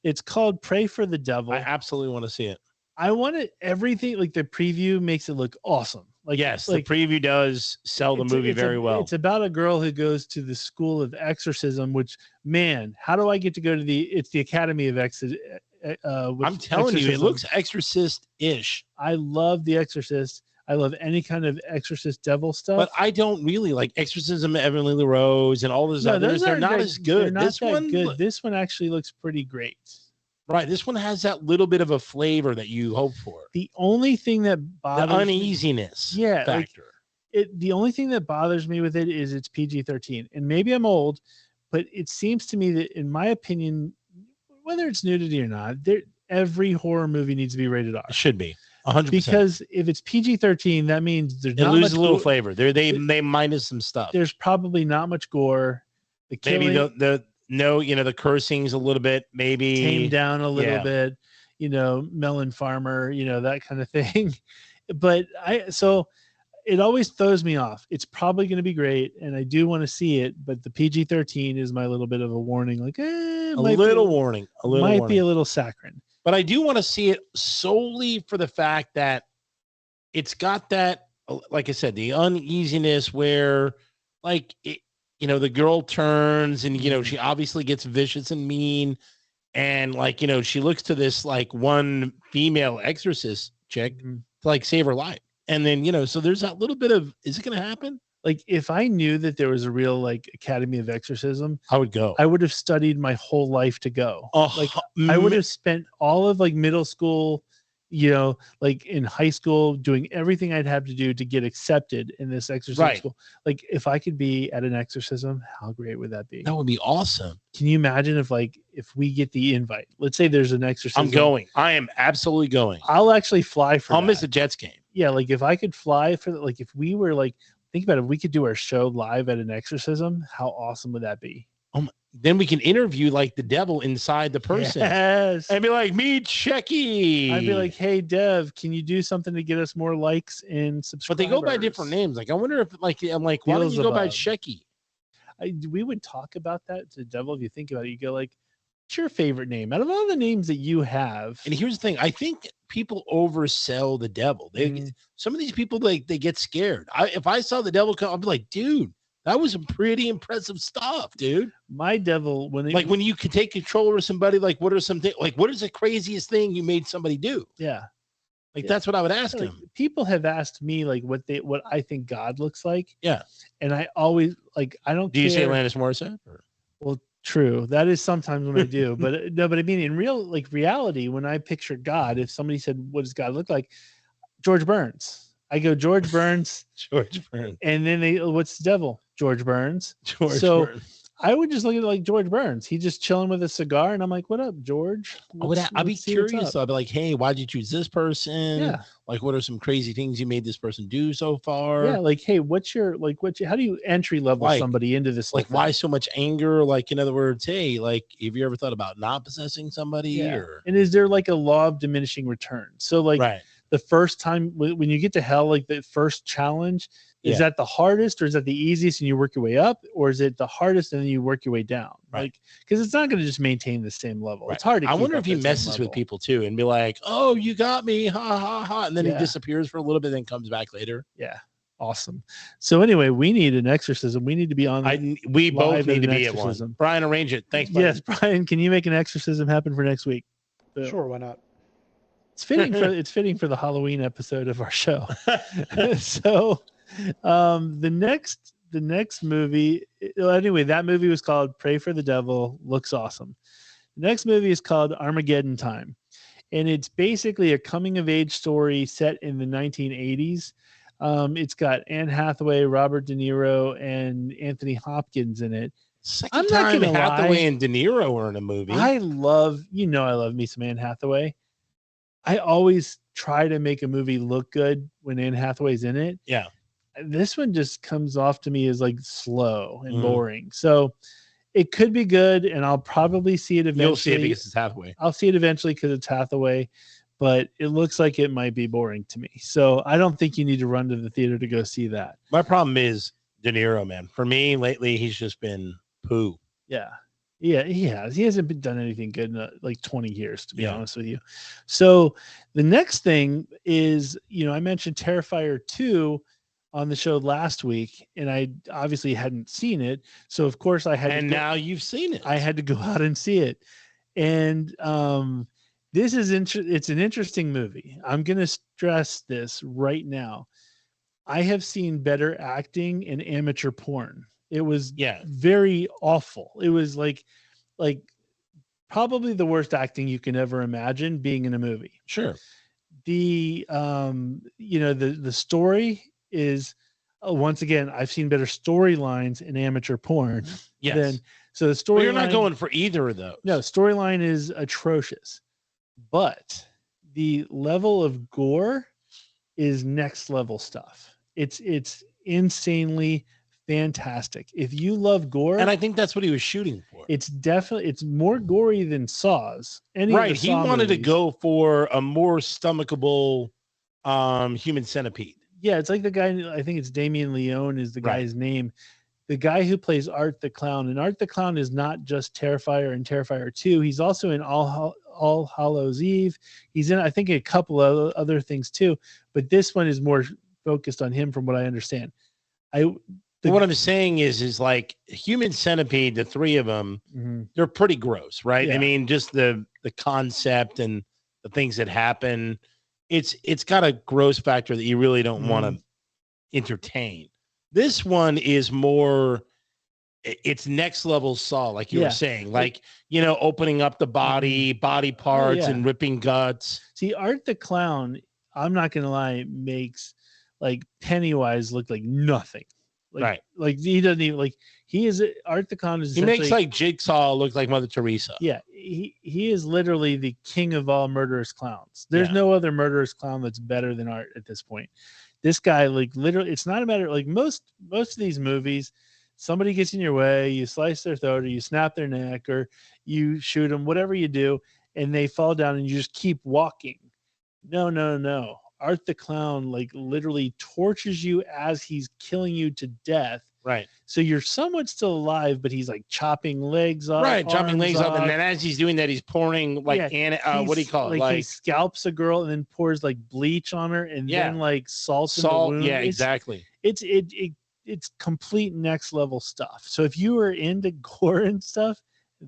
B: It's called Pray for the Devil.
C: I absolutely want to see it.
B: I want it. Everything, like the preview makes it look awesome. Like
C: yes, the preview does sell the movie very well.
B: It's about a girl who goes to the school of exorcism, which, man, how do I get to go to it's the Academy of Exorcism.
C: I'm telling you, it looks Exorcist-ish.
B: I love The Exorcist. I love any kind of Exorcist devil stuff.
C: But I don't really like Exorcism, Evan Lee Rose, and all those others. They're not as good.
B: They're not that good. This one actually looks pretty great.
C: Right. This one has that little bit of a flavor that you hope for.
B: The only thing that bothers
C: the uneasiness factor.
B: The only thing that bothers me with it is it's PG-13. And maybe I'm old, but it seems to me that, in my opinion, whether it's nudity or not, every horror movie needs to be rated R.
C: It should be 100%.
B: Because if it's PG-13, that means there's
C: not loses a little flavor. They minus some stuff.
B: There's probably not much gore. The killing,
C: maybe the cursing's a little bit maybe
B: tamed down a little bit. Melon farmer, that kind of thing. But it always throws me off. It's probably going to be great, and I do want to see it, but the PG-13 is my little bit of a warning. Like,
C: a little warning.
B: Be a little saccharine.
C: But I do want to see it solely for the fact that it's got that, like I said, the uneasiness where, like, the girl turns and, she obviously gets vicious and mean. And, like, she looks to this, like, one female exorcist chick to, like, save her life. And then, so there's that little bit of, is it going to happen?
B: Like, if I knew that there was a real, like, Academy of Exorcism,
C: I would go.
B: I would have studied my whole life to go. I would have spent all of, like, middle school, like in high school, doing everything I'd have to do to get accepted in this exorcism school. Like, if I could be at an exorcism, how great would that be?
C: That would be awesome.
B: Can you imagine if we get the invite? Let's say there's an exorcism.
C: I'm going. I am absolutely going.
B: I'll actually fly for
C: I'll miss a Jets game.
B: Yeah, like if I could fly for like if we were like, think about it, if we could do our show live at an exorcism, how awesome would that be?
C: Then we can interview like the devil inside the person.
B: Yes.
C: And be like, meet Checky.
B: I'd be like, hey, Dev, can you do something to get us more likes and subscribers?
C: But they go by different names. Like, I wonder if, like, I'm like, why don't you go by Checky?
B: We would talk about that to the devil. If you think about it, you go like, what's your favorite name out of all the names that you have?
C: And here's the thing. I think people oversell the devil. Some of these people, like, they get scared. If I saw the devil come, I'd be like, dude, that was some pretty impressive stuff, dude.
B: My devil, when
C: you can take control over somebody, like, what are some things, like, what is the craziest thing you made somebody do?
B: Yeah.
C: Like, that's what I would ask him.
B: People have asked me, like, what I think God looks like.
C: Yeah.
B: And I always, like, I don't care.
C: Do you say Alanis Morissette?
B: Well, True. That is sometimes when I do, but no, but I mean, in reality, when I picture God, if somebody said, what does God look like? George Burns. I go, George Burns.
C: George Burns.
B: And then what's the devil? George Burns.
C: George
B: So
C: Burns.
B: I would just look at it like George Burns. He's just chilling with a cigar, and I'm like, "What up, George?"
C: I'd be
B: see what's
C: curious.
B: up.
C: I'd be like, "Hey, why'd you choose this person?
B: Yeah,
C: Like, what are some crazy things you made this person do so far?
B: yeah. Like, hey, how do you entry level
C: Like-
B: somebody into this?
C: Like,
B: whole
C: why
B: thing?
C: so much anger? Like, in other words, hey, like, have you ever thought about not possessing somebody?
B: Yeah.
C: Or
B: And is there like a law of diminishing return? So, like,
C: right?
B: the first time when you get to hell, like the first challenge, is
C: Yeah.
B: that the hardest, or is that the easiest, and you work your way up, or is it the hardest and then you work your way down?
C: Right.
B: Like, because it's not going to just maintain the same level.
C: Right.
B: It's hard to.
C: I
B: keep
C: wonder
B: up
C: if he
B: that same
C: messes with
B: level.
C: people too and be like, "Oh, you got me, ha ha ha," and then he
B: Yeah.
C: disappears for a little bit, then comes back later.
B: Yeah. Awesome. So anyway, we need an exorcism. We need to be on.
C: We both
B: Live
C: need
B: at
C: to
B: an
C: be at one.
B: exorcism.
C: Brian, arrange it. Thanks. Brian.
B: Yes, Brian. Can you make an exorcism happen for next week? So,
D: Sure, why not?
B: It's fitting for the Halloween episode of our show. So, the next movie. Anyway, that movie was called "Pray for the Devil." Looks awesome. The next movie is called Armageddon Time, and it's basically a coming of age story set in the 1980s. It's got Anne Hathaway, Robert De Niro, and Anthony Hopkins in it.
C: Second
B: I'm not
C: time
B: gonna
C: Hathaway
B: lie.
C: and De Niro are in a movie.
B: I love me some Anne Hathaway. I always try to make a movie look good when Anne Hathaway's in it.
C: Yeah.
B: This one just comes off to me as like slow and
C: Mhm.
B: boring. So it could be good, and I'll probably see it eventually.
C: You'll see it because it's Hathaway.
B: I'll see it eventually because it's Hathaway, but it looks like it might be boring to me. So I don't think you need to run to the theater to go see that.
C: My problem is De Niro, man. For me, lately, he's just been poo.
B: Yeah. Yeah, he has. He hasn't done anything good in like 20 years, to be
C: Yeah.
B: honest with you. So the next thing is, I mentioned Terrifier 2 on the show last week, and I obviously hadn't seen it. So of course I had
C: And now you've seen it.
B: I had to go out and see it. And this is it's an interesting movie. I'm going to stress this right now. I have seen better acting in amateur porn. It was very awful. It was like probably the worst acting you can ever imagine being in a movie.
C: Sure.
B: The the story is once again, I've seen better storylines in amateur porn
C: Yes.
B: than so the story.
C: You're not going for either of those.
B: No, storyline is atrocious, but the level of gore is next level stuff. It's insanely fantastic. If you love gore,
C: And I think that's what he was shooting for.
B: it's more gory than Saws.
C: Right. He wanted to go for a more stomachable human centipede.
B: Yeah, it's like the guy, I think it's Damien Leone is the
C: Right.
B: guy's name. The guy who plays Art the Clown. And Art the Clown is not just Terrifier and Terrifier 2. He's also in All Hallows Eve. He's in, I think, a couple of other things too. But this one is more focused on him from what I understand.
C: What I'm saying is like human centipede, the three of them, they're pretty gross, right?
B: Yeah.
C: I mean, just the concept and the things that happen, it's got a gross factor that you really don't want to entertain. This one is more, it's next level Saw, like you were saying, like, opening up the body parts and ripping guts.
B: See, Art the Clown, I'm not gonna lie, makes like Pennywise look like nothing.
C: Right.
B: Like he doesn't even Art the Clown is
C: He makes like Jigsaw look like Mother Teresa.
B: Yeah, he is literally the king of all murderous clowns. There's no other murderous clown that's better than Art at this point. This guy, like, literally, it's not a matter like most of these movies, somebody gets in your way, you slice their throat, or you snap their neck, or you shoot them, whatever you do, and they fall down and you just keep walking. No. Art the Clown, like, literally tortures you as he's killing you to death.
C: Right.
B: So you're somewhat still alive, but he's like chopping legs off.
C: Right, chopping legs off, and then as he's doing that, he's pouring like what do you call it?
B: Like he scalps a girl and then pours like bleach on her, and then like salt in the wound.
C: Yeah, exactly.
B: It's complete next level stuff. So if you are into gore and stuff,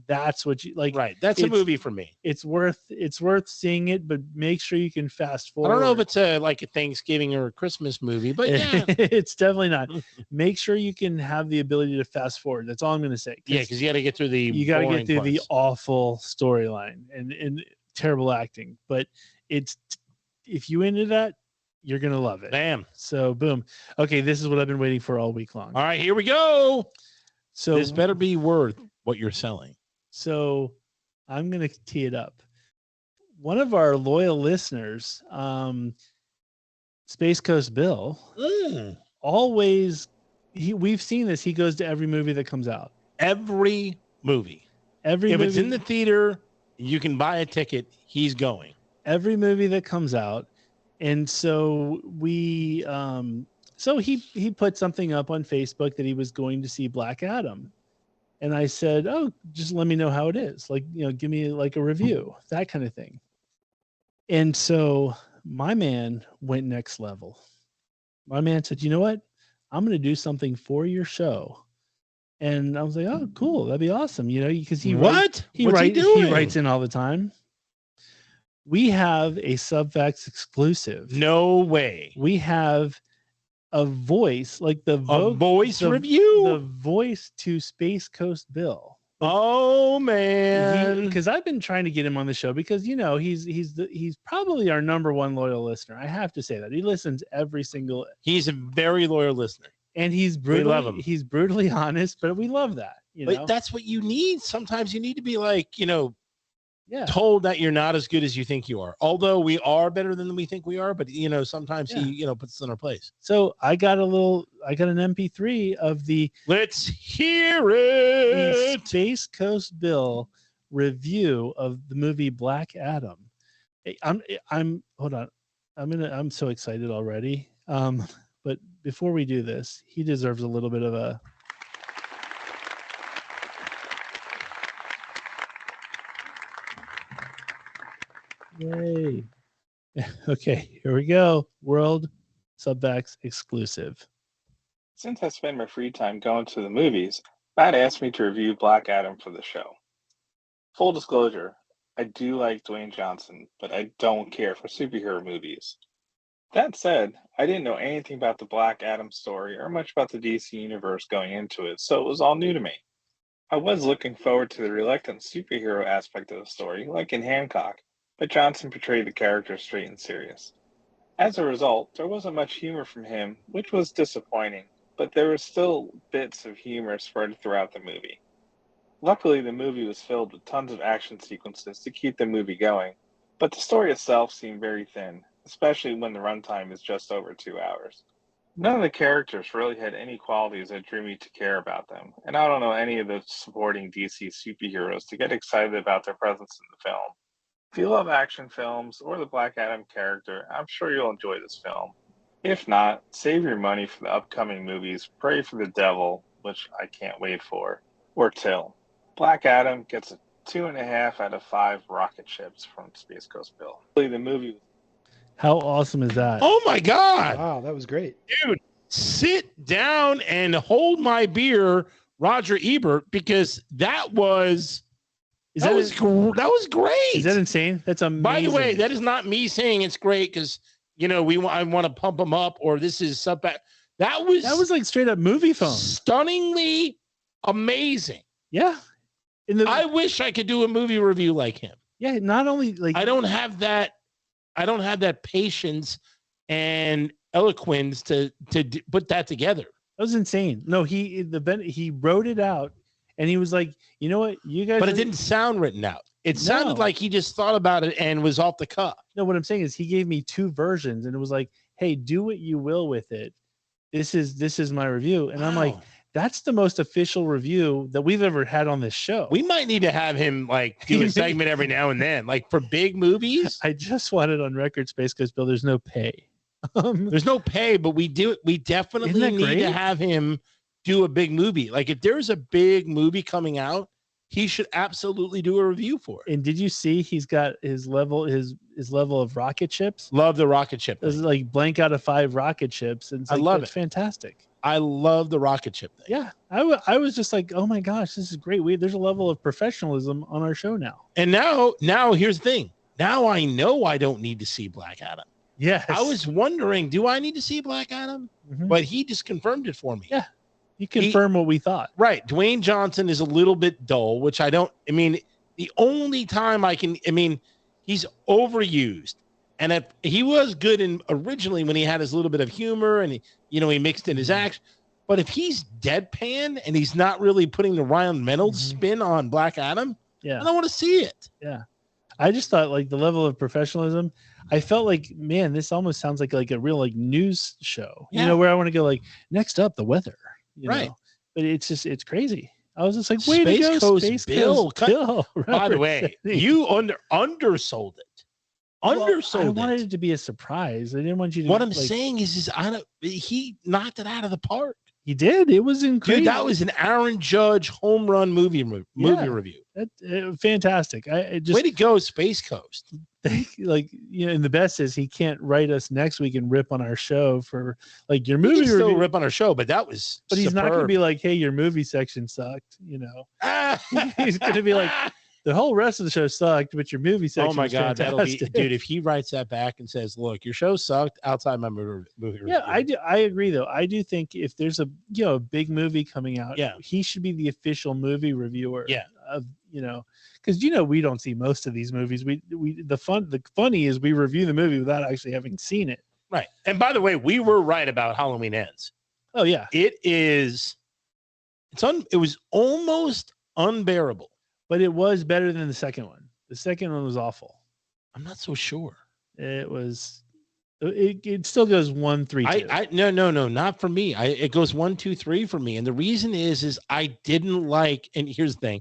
B: that's what you like.
C: Right. That's a
B: it's-
C: movie for me.
B: It's worth seeing it, but make sure you can fast
C: I
B: forward.
C: don't know if it's like a Thanksgiving or a Christmas movie, but yeah.
B: It's definitely not. Make sure you can have the ability to fast forward. That's all I'm going to say.
C: Yeah, because you got to get through the
B: you got to get through the
C: parts.
B: awful storyline and terrible acting. But it's if you into that, you're going to love it.
C: Bam.
B: So boom. Okay, this is what I've been waiting for all week long.
C: All right, here we go.
B: So
C: This better be worth what you're selling.
B: So I'm going to tee it up. One of our loyal listeners, Space Coast Bill, always, we've seen this. He goes to every movie that comes out.
C: Every movie. If it's in the theater, you can buy a ticket. He's going.
B: Every movie that comes out. And so we, so he put something up on Facebook that he was going to see Black Adam. And I said, oh, just let me know how it is. Like, give me like a review, that kind of thing. And so my man went next level. My man said, you know what? I'm going to do something for your show. And I was like, oh, cool. That'd be awesome. Because he
C: What's he doing?
B: He writes in all the time. We have a Subfacts exclusive.
C: No way.
B: We have a voice, like the
C: review,
B: the voice to Space Coast Bill.
C: Oh man,
B: because I've been trying to get him on the show because he's probably our number one loyal listener. I have to say that he listens every single.
C: He's a very loyal listener,
B: and he's brutally,
C: we love him.
B: He's brutally honest, but we love that.
C: But that's what you need. Sometimes you need to be like,
B: yeah,
C: told that you're not as good as you think you are. Although we are better than we think we are, but sometimes he puts us in our place.
B: So I got an MP3 of the
C: Let's hear it.
B: The Space Coast Bill review of the movie Black Adam. I'm hold on. I'm so excited already. But before we do this, he deserves a little bit of a yay. Okay, here we go. World Subfacts exclusive.
E: Since I spend my free time going to the movies, Matt asked me to review Black Adam for the show. Full disclosure, I do like Dwayne Johnson, but I don't care for superhero movies. That said, I didn't know anything about the Black Adam story or much about the DC universe going into it, so it was all new to me. I was looking forward to the reluctant superhero aspect of the story, like in Hancock, but Johnson portrayed the character straight and serious. As a result, there wasn't much humor from him, which was disappointing, but there were still bits of humor spread throughout the movie. Luckily, the movie was filled with tons of action sequences to keep the movie going, but the story itself seemed very thin, especially when the runtime is just over 2 hours. None of the characters really had any qualities that drew me to care about them, and I don't know any of the supporting DC superheroes to get excited about their presence in the film. If you love action films or the Black Adam character, I'm sure you'll enjoy this film. If not, save your money for the upcoming movies Pray for the Devil, which I can't wait for, or Till. Black Adam gets a 2.5 out of 5 rocket ships from Space Coast Bill. The movie.
B: How awesome is that?
C: Oh my God.
D: Wow, that was great.
C: Dude, sit down and hold my beer, Roger Ebert, because that was great.
B: Is that insane? That's amazing.
C: By the way, that is not me saying it's great because I want to pump them up or this is subback. That was
B: like straight up movie phone.
C: Stunningly amazing.
B: Yeah.
C: I wish I could do a movie review like him.
B: Yeah, not only like
C: I don't have that patience and eloquence to put that together.
B: That was insane. No, he wrote it out and he was like, you know what, you guys.
C: But it didn't sound written out. It sounded like he just thought about it and was off the cuff.
B: No, what I'm saying is he gave me 2 versions and it was like, hey, do what you will with it. This is my review. And I'm like, that's the most official review that we've ever had on this show.
C: We might need to have him like do a segment every now and then, like for big movies.
B: I just want it on record, Space Coast Bill. There's no pay.
C: There's no pay, but we definitely need to have him do a big movie. Like if there's a big movie coming out, he should absolutely do a review for it.
B: And did you see he's got his level of rocket ships?
C: Love the rocket ship.
B: It's like blank out of 5 rocket ships. And
C: I love it.
B: Fantastic.
C: I love the rocket ship thing.
B: Yeah, I was just like, oh my gosh, this is great. There's a level of professionalism on our show now.
C: And now here's the thing. Now I know I don't need to see Black Adam.
B: Yes,
C: I was wondering, do I need to see Black Adam?
B: Mhm.
C: But he just confirmed it for me.
B: Yeah. You confirm what we thought.
C: Right. Dwayne Johnson is a little bit dull, which I mean, the only time he's overused. And if he was good originally when he had his little bit of humor and he mixed in his action. But if he's deadpan and he's not really putting the Ryan Reynolds spin on Black Adam, I don't want to see it.
B: Yeah. I just thought like the level of professionalism, I felt like, man, this almost sounds like a real like news show, where I want to go like next up the weather,
C: right.
B: But it's crazy. I was just like, wait,
C: Space Coast
B: Space
C: Bill.
B: Coast Bill.
C: By the way, you undersold it.
B: I wanted it to be a surprise. I didn't want you to.
C: What I'm saying is he knocked it out of the park.
B: He did. It was incredible.
C: Dude, that was an Aaron Judge home run movie review.
B: Fantastic. Way
C: to go, Space Coast.
B: And the best is he can't write us next week and rip on our show for like your movie review.
C: Still rip on our show, but that was.
B: But he's not going to be like, hey, your movie section sucked. He's going to be like, the whole rest of the show sucked, but your movie section.
C: Oh my God, that'll be, dude! If he writes that back and says, "Look, your show sucked outside my movie review."
B: Yeah, I agree though. I do think if there's a big movie coming out, he should be the official movie reviewer.
C: Yeah,
B: because we don't see most of these movies. The funny is we review the movie without actually having seen it.
C: Right. And by the way, we were right about Halloween Ends.
B: Oh yeah,
C: it was almost unbearable. But
B: it was better than the second one. The second one was awful.
C: I'm not so sure.
B: It was. It still goes 1, 3, 2.
C: No, not for me. It goes 1, 2, 3 for me. And the reason is I didn't like. And here's the thing,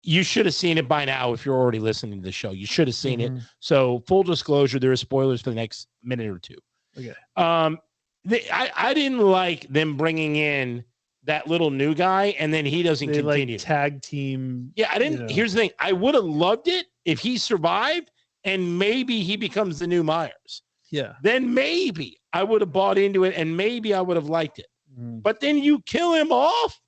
C: you should have seen it by now if you're already listening to the show. You should have seen it. So full disclosure, there are spoilers for the next minute or two.
B: Okay.
C: I didn't like them bringing in that little new guy, and then he doesn't continue.
B: Like tag team.
C: Yeah, I didn't. Here's the thing: I would have loved it if he survived, and maybe he becomes the new Myers.
B: Yeah.
C: Then maybe I would have bought into it, and maybe I would have liked it. But then you kill him off.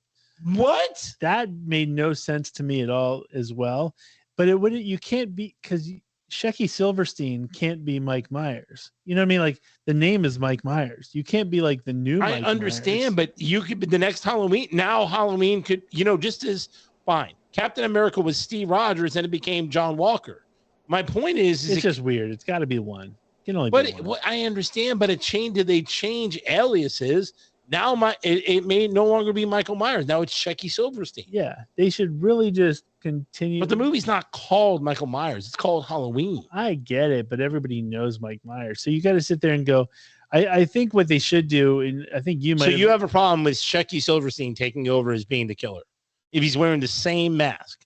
C: What?
B: That made no sense to me at all, as well. But it wouldn't. You can't be because Shecky Silverstein can't be Mike Myers. You know what I mean? Like the name is Mike Myers. You can't be like the new Mike
C: I understand, but you could be the next Halloween. Now Halloween could, just as fine. Captain America was Steve Rogers and it became John Walker. My point is
B: it's just weird. It's got to be one. It can only
C: be
B: one.
C: But I understand, but did they change aliases? Now it may no longer be Michael Myers. Now it's Shecky Silverstein.
B: Yeah, they should really just continue.
C: But the movie's not called Michael Myers. It's called Halloween.
B: I get it, but everybody knows Mike Myers. So you got to sit there and go, I think what they should do, and I think you might.
C: So you have a problem with Shecky Silverstein taking over as being the killer if he's wearing the same mask?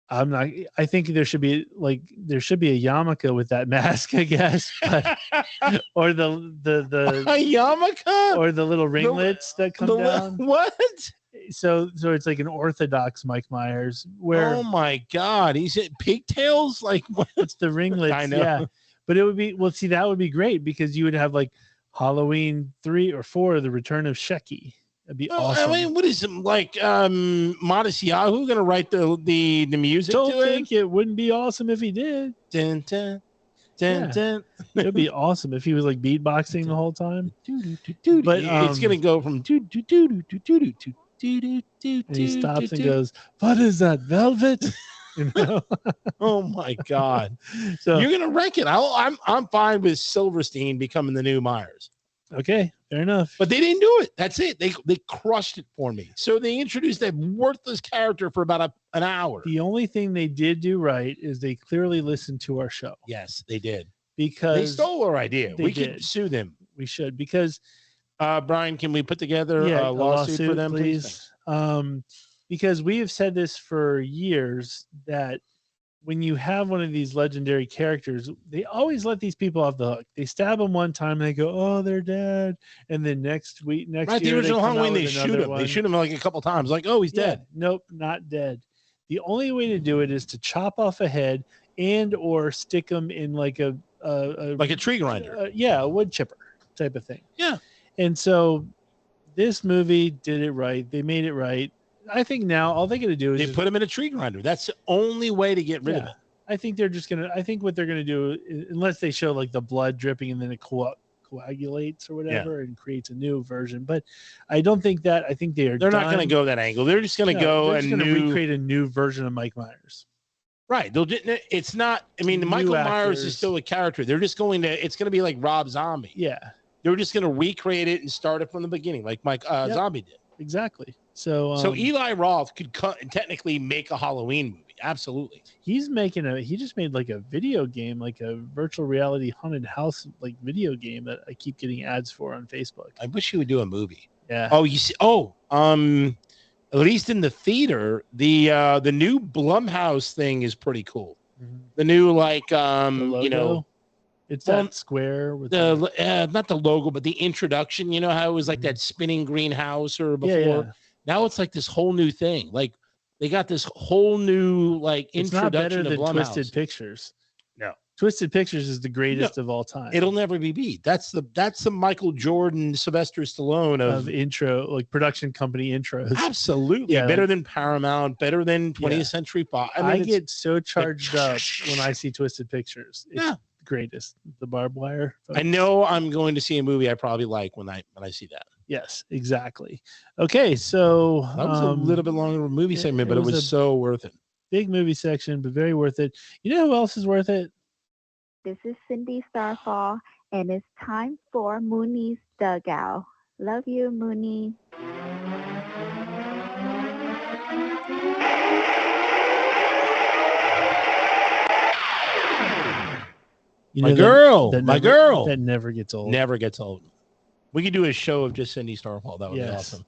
B: I'm not. I think there should be a yarmulke with that mask, I guess, but, or the
C: a yarmulke
B: or the little ringlets that come down.
C: What?
B: So it's like an orthodox Mike Myers. Where
C: oh my God, he's at pigtails. Like
B: what's the ringlets?
C: I know.
B: Yeah, but it would be that would be great because you would have like Halloween 3 or 4, The Return of Shecky. That'd be awesome.
C: I mean, what is it like? Modest Yahoo going to write the music
B: Don't
C: to
B: think it wouldn't be awesome if he did.
C: Dun, dun, dun, dun.
B: It'd be awesome if he was like beatboxing the whole time.
C: But it's going to go from
B: and he stops and goes, "What is that, velvet?"
C: Oh my God!
B: So
C: you're going to wreck it. I'm fine with Silverstein becoming the new Myers.
B: Okay, fair enough.
C: But they didn't do it. That's it. They crushed it for me. So they introduced that worthless character for about an hour.
B: The only thing they did do right is they clearly listened to our show.
C: Yes, they did.
B: Because
C: they stole our idea. We could sue them.
B: We should because
C: Brian, can we put together a lawsuit for them, please?
B: Because we have said this for years that when you have one of these legendary characters, they always let these people off the hook. They stab them one time and they go, "Oh, they're dead," and then next year,
C: the original Halloween, they shoot him. They shoot him like a couple times, like, "Oh, he's dead."
B: Nope, not dead. The only way to do it is to chop off a head and or stick them in like a
C: tree grinder.
B: A wood chipper type of thing.
C: Yeah.
B: And so this movie did it right. They made it right. I think now all they're going to do is
C: They
B: just,
C: put him in a tree grinder. That's the only way to get rid of
B: yeah.
C: it.
B: I think they're just going to, I think what they're going to do, unless they show like the blood dripping and then it coagulates or whatever and creates a new version. But I don't think that, I think they're
C: not going to go that angle. They're just going to go
B: they're
C: and
B: just going to recreate a new version of Mike Myers.
C: Right. It's not, I mean,
B: New
C: Michael Myers
B: actors.
C: is still a character. They're just going to, it's going to be like Rob Zombie.
B: Yeah,
C: They're just going to recreate it and start it from the beginning, like Mike Zombie did.
B: exactly. So
C: Eli Roth could technically make a Halloween movie. Absolutely.
B: he just made like a video game, like a virtual reality haunted house like video game that I keep getting ads for on Facebook.
C: I wish he would do a movie.
B: Yeah.
C: Oh, you see, at least in the theater, the new Blumhouse thing is pretty cool.
B: Mhm.
C: The new like
B: The logo,
C: you know,
B: it's that square with
C: not the logo, but the introduction. You know how it was like
B: Mhm.
C: that spinning greenhouse or before.
B: Yeah.
C: Now it's like this whole new thing. Like they got this whole new like
B: It's not
C: introduction
B: better
C: to
B: than
C: Blumhouse.
B: Twisted Pictures.
C: No.
B: Twisted Pictures is the greatest of all time.
C: It'll never be beat. That's the Michael Jordan, Sylvester Stallone
B: of intro, like production company intros.
C: absolutely
B: Yeah,
C: better
B: like-
C: than Paramount, better than 20th Century Fox.
B: I
C: mean,
B: get so charged up when I see Twisted Pictures. It's
C: Yeah.
B: the greatest. The barbed wire.
C: I know I'm going to see a movie I probably like when I see that.
B: Yes, exactly. Okay, so
C: That was a little bit longer of a movie segment, but it was so worth it.
B: big movie section, but very worth it. You know who else is worth it?
F: This is Cindy Starfall, and it's time for Mooney's Dugout. Love you, Mooney.
B: You
C: My
B: know
C: girl,
B: that
C: my
B: never-
C: girl.
B: That never gets old.
C: Never gets old. We could do a show of just Cindy Starfall. That would
B: Yes.
C: be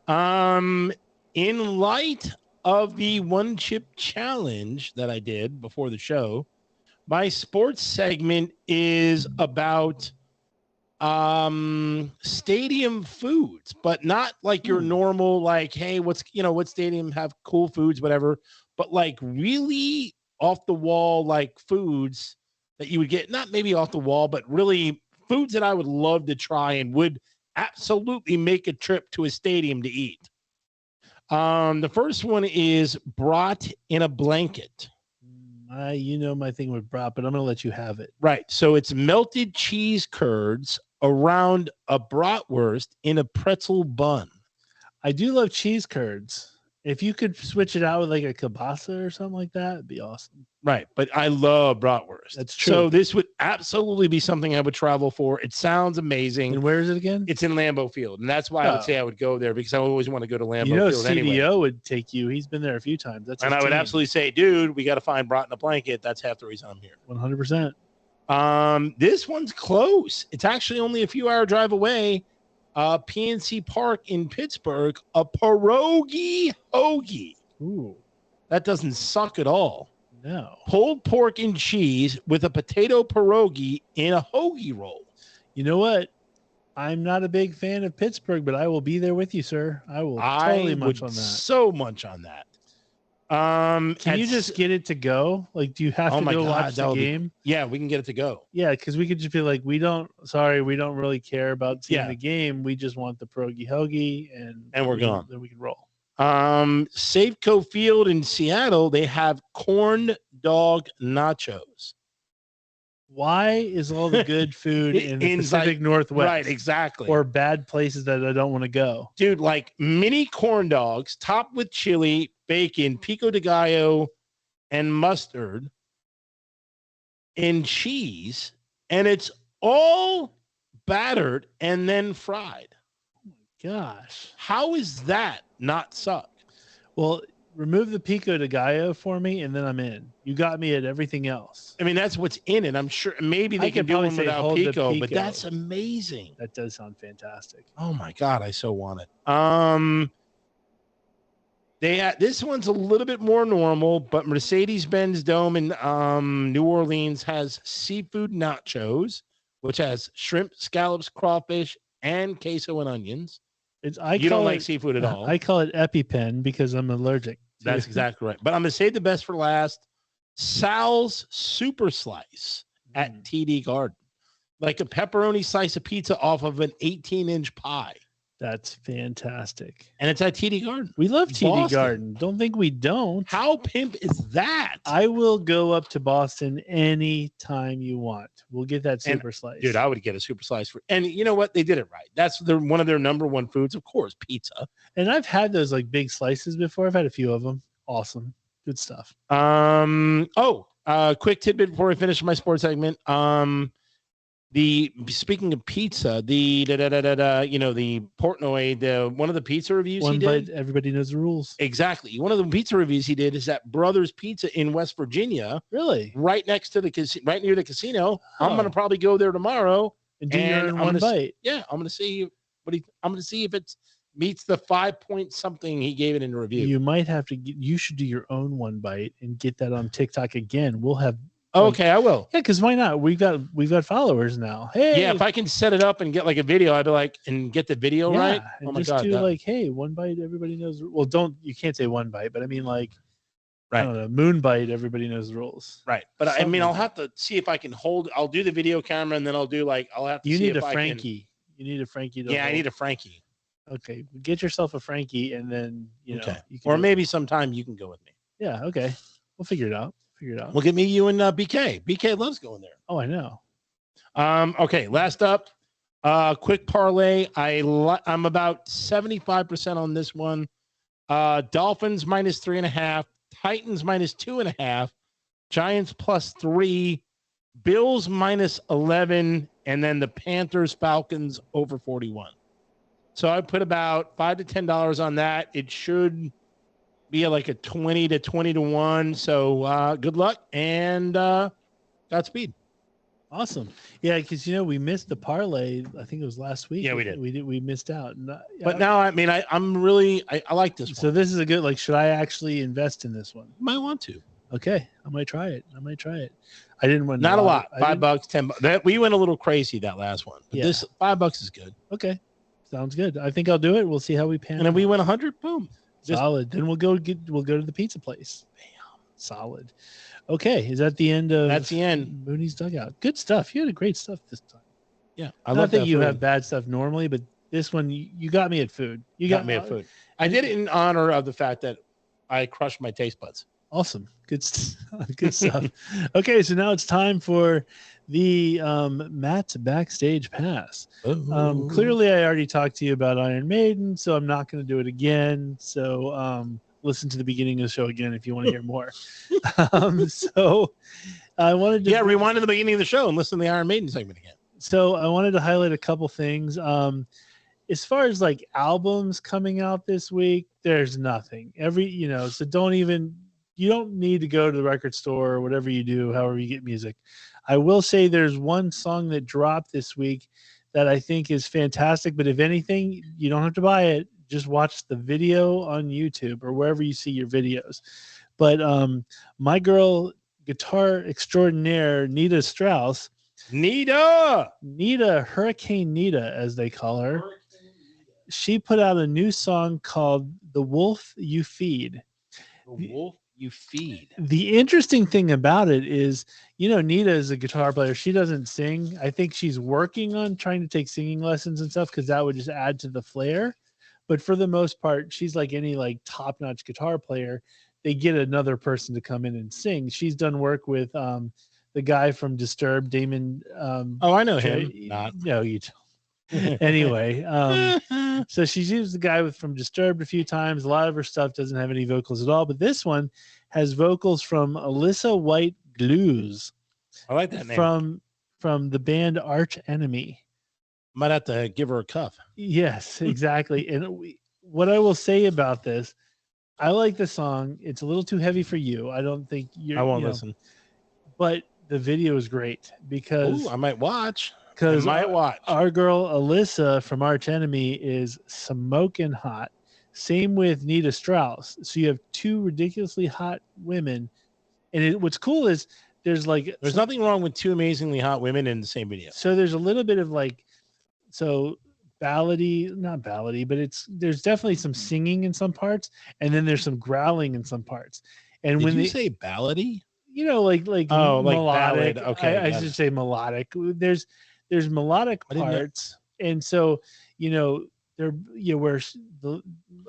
C: awesome. In light of the one chip challenge that I did before the show, my sports segment is about stadium foods, but not like your normal, like, hey, what stadium have cool foods, whatever, but like really off the wall, like foods that you would get, not maybe off the wall, but really foods that I would love to try and would absolutely make a trip to a stadium to eat. The first one is brat in a blanket.
B: You know my thing with brat, but I'm going to let you have it.
C: Right. So it's melted cheese curds around a bratwurst in a pretzel bun.
B: I do love cheese curds. If you could switch it out with like a kielbasa or something like that, it'd be awesome.
C: Right. But I love bratwurst.
B: That's true.
C: So this would absolutely be something I would travel for. It sounds amazing.
B: And where is it again?
C: It's in Lambeau Field. And that's why I would say I would go there, because I always want to go to Lambeau Field
B: CDO
C: anyway.
B: would take you. He's been there a few times. That's
C: And
B: his
C: I would
B: team.
C: absolutely say, dude, we got to find brat in a blanket. That's half the reason I'm here.
B: 100%.
C: This one's close. It's actually only a few hour drive away. PNC Park in Pittsburgh, a pierogi hoagie.
B: Ooh,
C: That doesn't suck at all.
B: no.
C: Pulled pork and cheese with a potato pierogi in a hoagie roll.
B: You know what? I'm not a big fan of Pittsburgh, but I will be there with you, sir. I will totally munch on that.
C: So much on that.
B: Can you just get it to go? Like, do you have to go watch the game?
C: Yeah, we can get it to go.
B: Yeah, because we could just be like, we don't really care about seeing
C: Yeah.
B: the game. We just want the pierogi hoagie, and
C: we're gone.
B: Then we can roll.
C: Safeco Field in Seattle, they have corn dog nachos.
B: Why is all the good food in the
C: Inside-
B: Pacific Northwest,
C: Right, exactly.
B: or bad places that I don't want to go?
C: Dude, like mini corn dogs topped with chili, bacon, pico de gallo, and mustard, and cheese, and it's all battered and then fried.
B: Gosh.
C: How is that not suck?
B: Well, remove the pico de gallo for me, and then I'm in. You got me at everything else.
C: I mean, that's what's in it. I'm sure maybe
B: I
C: they can
B: could
C: do
B: probably
C: one
B: say
C: without
B: hold the
C: pico, but
B: pico.
C: that's amazing.
B: That does sound fantastic.
C: Oh my God, I so want it. This one's a little bit more normal, but Mercedes-Benz Dome in New Orleans has seafood nachos, which has shrimp, scallops, crawfish, and queso and onions. You don't like seafood at all.
B: I call it EpiPen because I'm allergic. to
C: That's
B: it.
C: exactly right. But I'm gonna save the best for last. Sal's Super Slice at TD Garden. like a pepperoni slice of pizza off of an 18-inch pie.
B: That's fantastic.
C: And it's at TD Garden.
B: We love TD
C: Boston.
B: Garden. Don't think we don't.
C: How pimp is that?
B: I will go up to Boston anytime you want. We'll get that
C: And,
B: super slice.
C: Dude, I would get a super slice for, and you know what? They did it right. That's one of their number one foods, of course, pizza.
B: And I've had those like big slices before. I've had a few of them. Awesome. Good stuff.
C: Quick tidbit before we finish my sports segment. Speaking of pizza, the Portnoy, one of the pizza reviews
B: One
C: he did.
B: bite, everybody knows the rules.
C: Exactly. One of the pizza reviews he did is at Brothers Pizza in West Virginia,
B: Really?
C: right next to right near the casino. I'm
B: Oh.
C: going to probably go there tomorrow.
B: And do
C: And
B: your
C: I'm
B: own one
C: gonna
B: bite.
C: Yeah, I'm going to see I'm going to see if it meets the 5 point something he gave it in the review.
B: You might have to. You should do your own one bite and get that on TikTok again. We'll have.
C: Okay, I will.
B: Yeah, because why not? We've got followers now. Hey.
C: Yeah, if I can set it up and get like a video, I'd be like, and get the video right.
B: And
C: Oh my
B: just
C: God.
B: do like, hey, one bite, everybody knows. Well, you can't say one bite, but I mean like, I
C: Right.
B: don't know, moon bite, everybody knows the rules.
C: Right. But I
B: Something
C: mean,
B: like
C: I'll
B: that.
C: have to see if I can I'll do the video camera and then I'll have to
B: You
C: see
B: need
C: if
B: a
C: I
B: Frankie. You need a Frankie.
C: Can, yeah, I need a Frankie.
B: Okay, get yourself a Frankie, and then you know.
C: Okay.
B: You can
C: Or
B: do it.
C: maybe sometime you can go with me.
B: Yeah. Okay. We'll figure it out.
C: We'll get me, you, and BK. BK loves going there.
B: Oh, I know.
C: Okay. Last up, quick parlay. I'm about 75% on this one. Dolphins -3.5, Titans -2.5, Giants +3, Bills -11, and then the Panthers Falcons over 41. So I put about $5 to $10 on that. It should be like a 20 to 1. So good luck and Godspeed.
B: Awesome. Yeah, because we missed the parlay. I think it was last week.
C: Yeah, we did.
B: We missed out.
C: But now, I mean, I'm really I like this one.
B: So this is a good. Like, should I actually invest in this one?
C: You might want to.
B: Okay, I might try it. I didn't win.
C: Not a lot.
B: I
C: $5, $10. We went a little crazy that last one. But
B: Yeah.
C: this $5 is good.
B: Okay, sounds good. I think I'll do it. We'll see how we pan.
C: And then
B: out.
C: we win 100. Boom.
B: Solid. Then we'll go to the pizza place. Bam. Solid. Okay, is that the end of?
C: That's the end.
B: Mooney's Dugout. Good stuff. You had great stuff this time.
C: Yeah,
B: Not that you have bad stuff normally, but this one you got me at food. You
C: got me at food. I did it in honor of the fact that I crushed my taste buds.
B: Awesome. Good stuff. Okay, so now it's time for the Matt's Backstage Pass. Clearly, I already talked to you about Iron Maiden, so I'm not going to do it again. So listen to the beginning of the show again if you want to hear more. So I wanted to...
C: Yeah, rewind to the beginning of the show and listen to the Iron Maiden segment again.
B: So I wanted to highlight a couple things. As far as like albums coming out this week, there's nothing. So you don't need to go to the record store or whatever you do, however you get music. I will say there's one song that dropped this week that I think is fantastic, but if anything, you don't have to buy it. Just watch the video on YouTube or wherever you see your videos. But my girl, guitar extraordinaire, Nita Strauss, Nita, Hurricane Nita, as they call her, she put out a new song called The Wolf You Feed.
C: The Wolf You Feed.
B: The interesting thing about it is, Nita is a guitar player. She doesn't sing. I think she's working on trying to take singing lessons and stuff because that would just add to the flair. But for the most part, she's like any like top-notch guitar player. They get another person to come in and sing. She's done work with the guy from Disturbed, Damon.
C: I know him.
B: No, you don't. Anyway, so she's used the guy from Disturbed a few times. A lot of her stuff doesn't have any vocals at all, but this one has vocals from Alyssa White Glues.
C: I like that name.
B: From the band Arch Enemy.
C: Might have to give her a cuff.
B: Yes, exactly. And what I will say about this, I like the song. It's a little too heavy for you. I don't think
C: I won't listen.
B: But the video is great because
C: I might watch.
B: Because
C: our
B: girl Alyssa from Arch Enemy is smoking hot. Same with Nita Strauss. So you have two ridiculously hot women. And what's cool is there's
C: nothing wrong with two amazingly hot women in the same video.
B: So there's a little bit of ballady, not ballady, but there's definitely some singing in some parts, and then there's some growling in some parts. And
C: Did
B: when
C: you say ballady?
B: like
C: melodic.
B: Ballad. Okay, I
C: got
B: should
C: it.
B: say melodic. there's melodic
C: I didn't know.
B: parts, and so they're where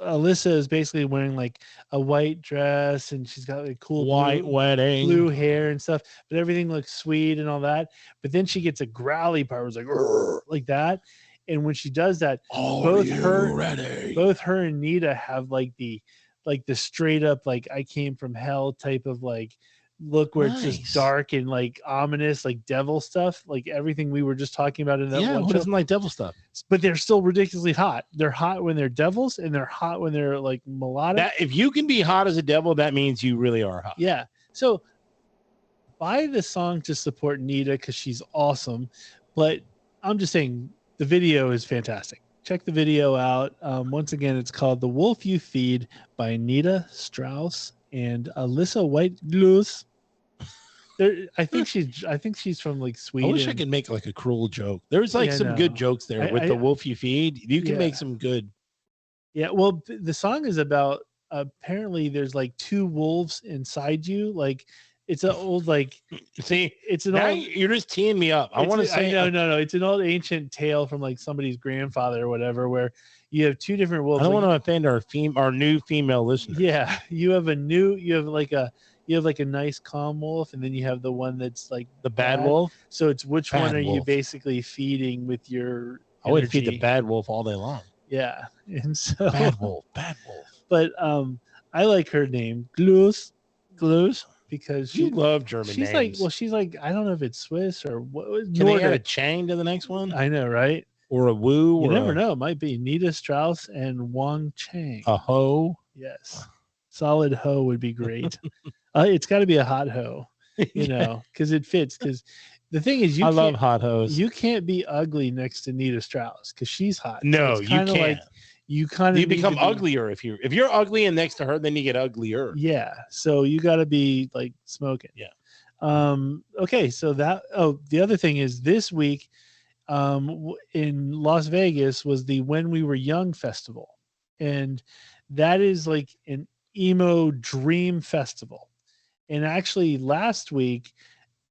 B: Alyssa is basically wearing like a white dress, and she's got like cool
C: White wedding.
B: blue hair and stuff, but everything looks sweet and all that. But then she gets a growly part, where it's like that, and when she does that, both her and Nita have like the straight up like I came from hell type of like look, where it's just dark and like ominous, like devil stuff, like everything we were just talking about in that one
C: who
B: show.
C: doesn't like devil stuff?
B: But they're still ridiculously hot. They're hot when they're devils, and they're hot when they're like melodic.
C: That, if you can be hot as a devil, that means you really are hot.
B: Yeah. So buy the song to support Nita because she's awesome. But I'm just saying the video is fantastic. Check the video out. Once again, it's called "The Wolf You Feed" by Nita Strauss and Alyssa White-Gluz. I think she's from like Sweden.
C: I wish I could make like a cruel joke. There's like some good jokes there with the wolf you feed. You can make some good.
B: Yeah, well, the song is about apparently there's like two wolves inside you. Like it's an old like.
C: See,
B: it's an
C: now
B: old.
C: You're just teeing me up. I want to say
B: no. It's an old ancient tale from like somebody's grandfather or whatever, where you have two different wolves.
C: I don't want to offend our new female listeners.
B: Yeah, you have like a nice calm wolf, and then you have the one that's like
C: the bad wolf.
B: So it's which
C: bad
B: one are
C: wolf.
B: You basically feeding with your energy?
C: I would feed the bad wolf all day long.
B: Yeah, and so
C: bad wolf.
B: But I like her name, Gluz, because
C: you love German
B: she's
C: names.
B: She's like I don't know if it's Swiss or what.
C: Can they add a Chang to the next one?
B: I know, right?
C: Or a Wu?
B: You never know. It might be Nita Strauss and Wang Chang.
C: A hoe?
B: Yes. Solid hoe would be great. It's got to be a hot hoe, because it fits. Because the thing is,
C: I love hot hoes.
B: You can't be ugly next to Nita Strauss because she's hot.
C: No,
B: so
C: you can't.
B: Like, you
C: become uglier if you're ugly and next to her, then you get uglier.
B: Yeah, so you got to be like smoking.
C: Yeah.
B: Okay, so the other thing is this week, in Las Vegas was the When We Were Young festival, and that is like an emo dream festival. And actually last week,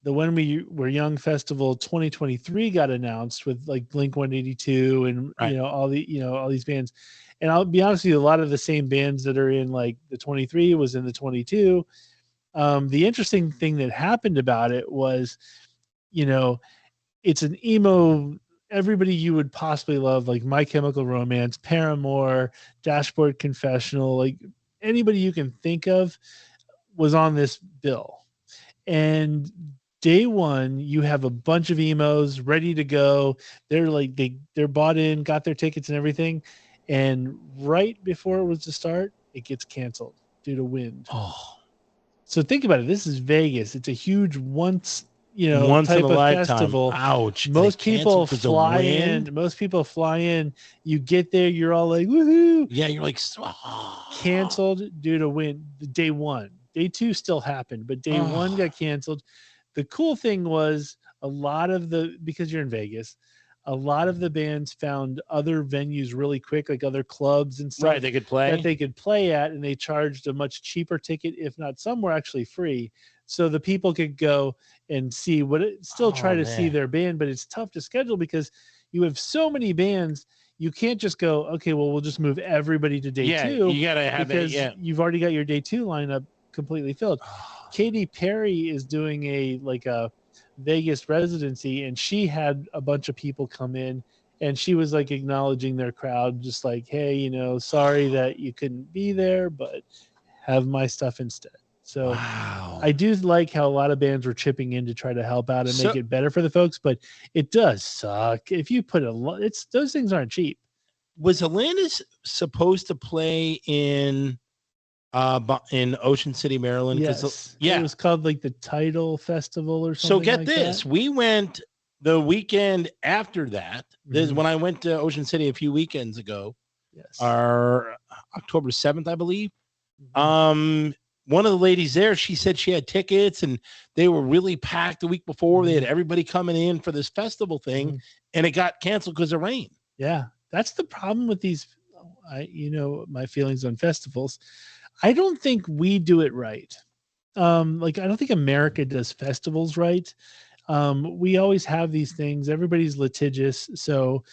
B: the When We Were Young Festival 2023 got announced with like Blink-182 and all these bands. And I'll be honest with you, a lot of the same bands that are in like the 23 was in the 22. The interesting thing that happened about it was, it's an emo, everybody you would possibly love, like My Chemical Romance, Paramore, Dashboard Confessional, like anybody you can think of was on this bill. And day one, you have a bunch of emos ready to go. They're like, they're bought in, got their tickets and everything. And right before it was to start, it gets canceled due to wind.
C: Oh,
B: so think about it. This is Vegas. It's a huge once
C: in a lifetime festival. Ouch.
B: Most people fly in. You get there, you're all like, woohoo.
C: Yeah, you're like,
B: canceled due to wind. Day one. Day two still happened, but day one got canceled. The cool thing was because you're in Vegas, a lot of the bands found other venues really quick, like other clubs and stuff.
C: Right, they could
B: play at, and they charged a much cheaper ticket, if not some were actually free. So the people could go and see try to see their band, but it's tough to schedule because you have so many bands. You can't just go, okay, well, we'll just move everybody to day two.
C: You got to have
B: because you've already got your day two lineup completely filled. Katy Perry is doing a Vegas residency, and she had a bunch of people come in, and she was like acknowledging their crowd, just like, hey, sorry that you couldn't be there, but have my stuff instead. So I do like how a lot of bands were chipping in to try to help out and make it better for the folks, but it does suck if you put those things aren't cheap.
C: Was Alanis supposed to play in Ocean City, Maryland?
B: Yes. It was called like the Tidal Festival or something.
C: So get this, we went the weekend after that. This is when I went to Ocean City a few weekends ago.
B: Yes.
C: Our October 7th, I believe. One of the ladies there, she said she had tickets and they were really packed the week before. They had everybody coming in for this festival thing, and it got canceled because of rain.
B: Yeah, that's the problem with these. My feelings on festivals. I don't think we do it right. I don't think America does festivals right. We always have these things. Everybody's litigious. So,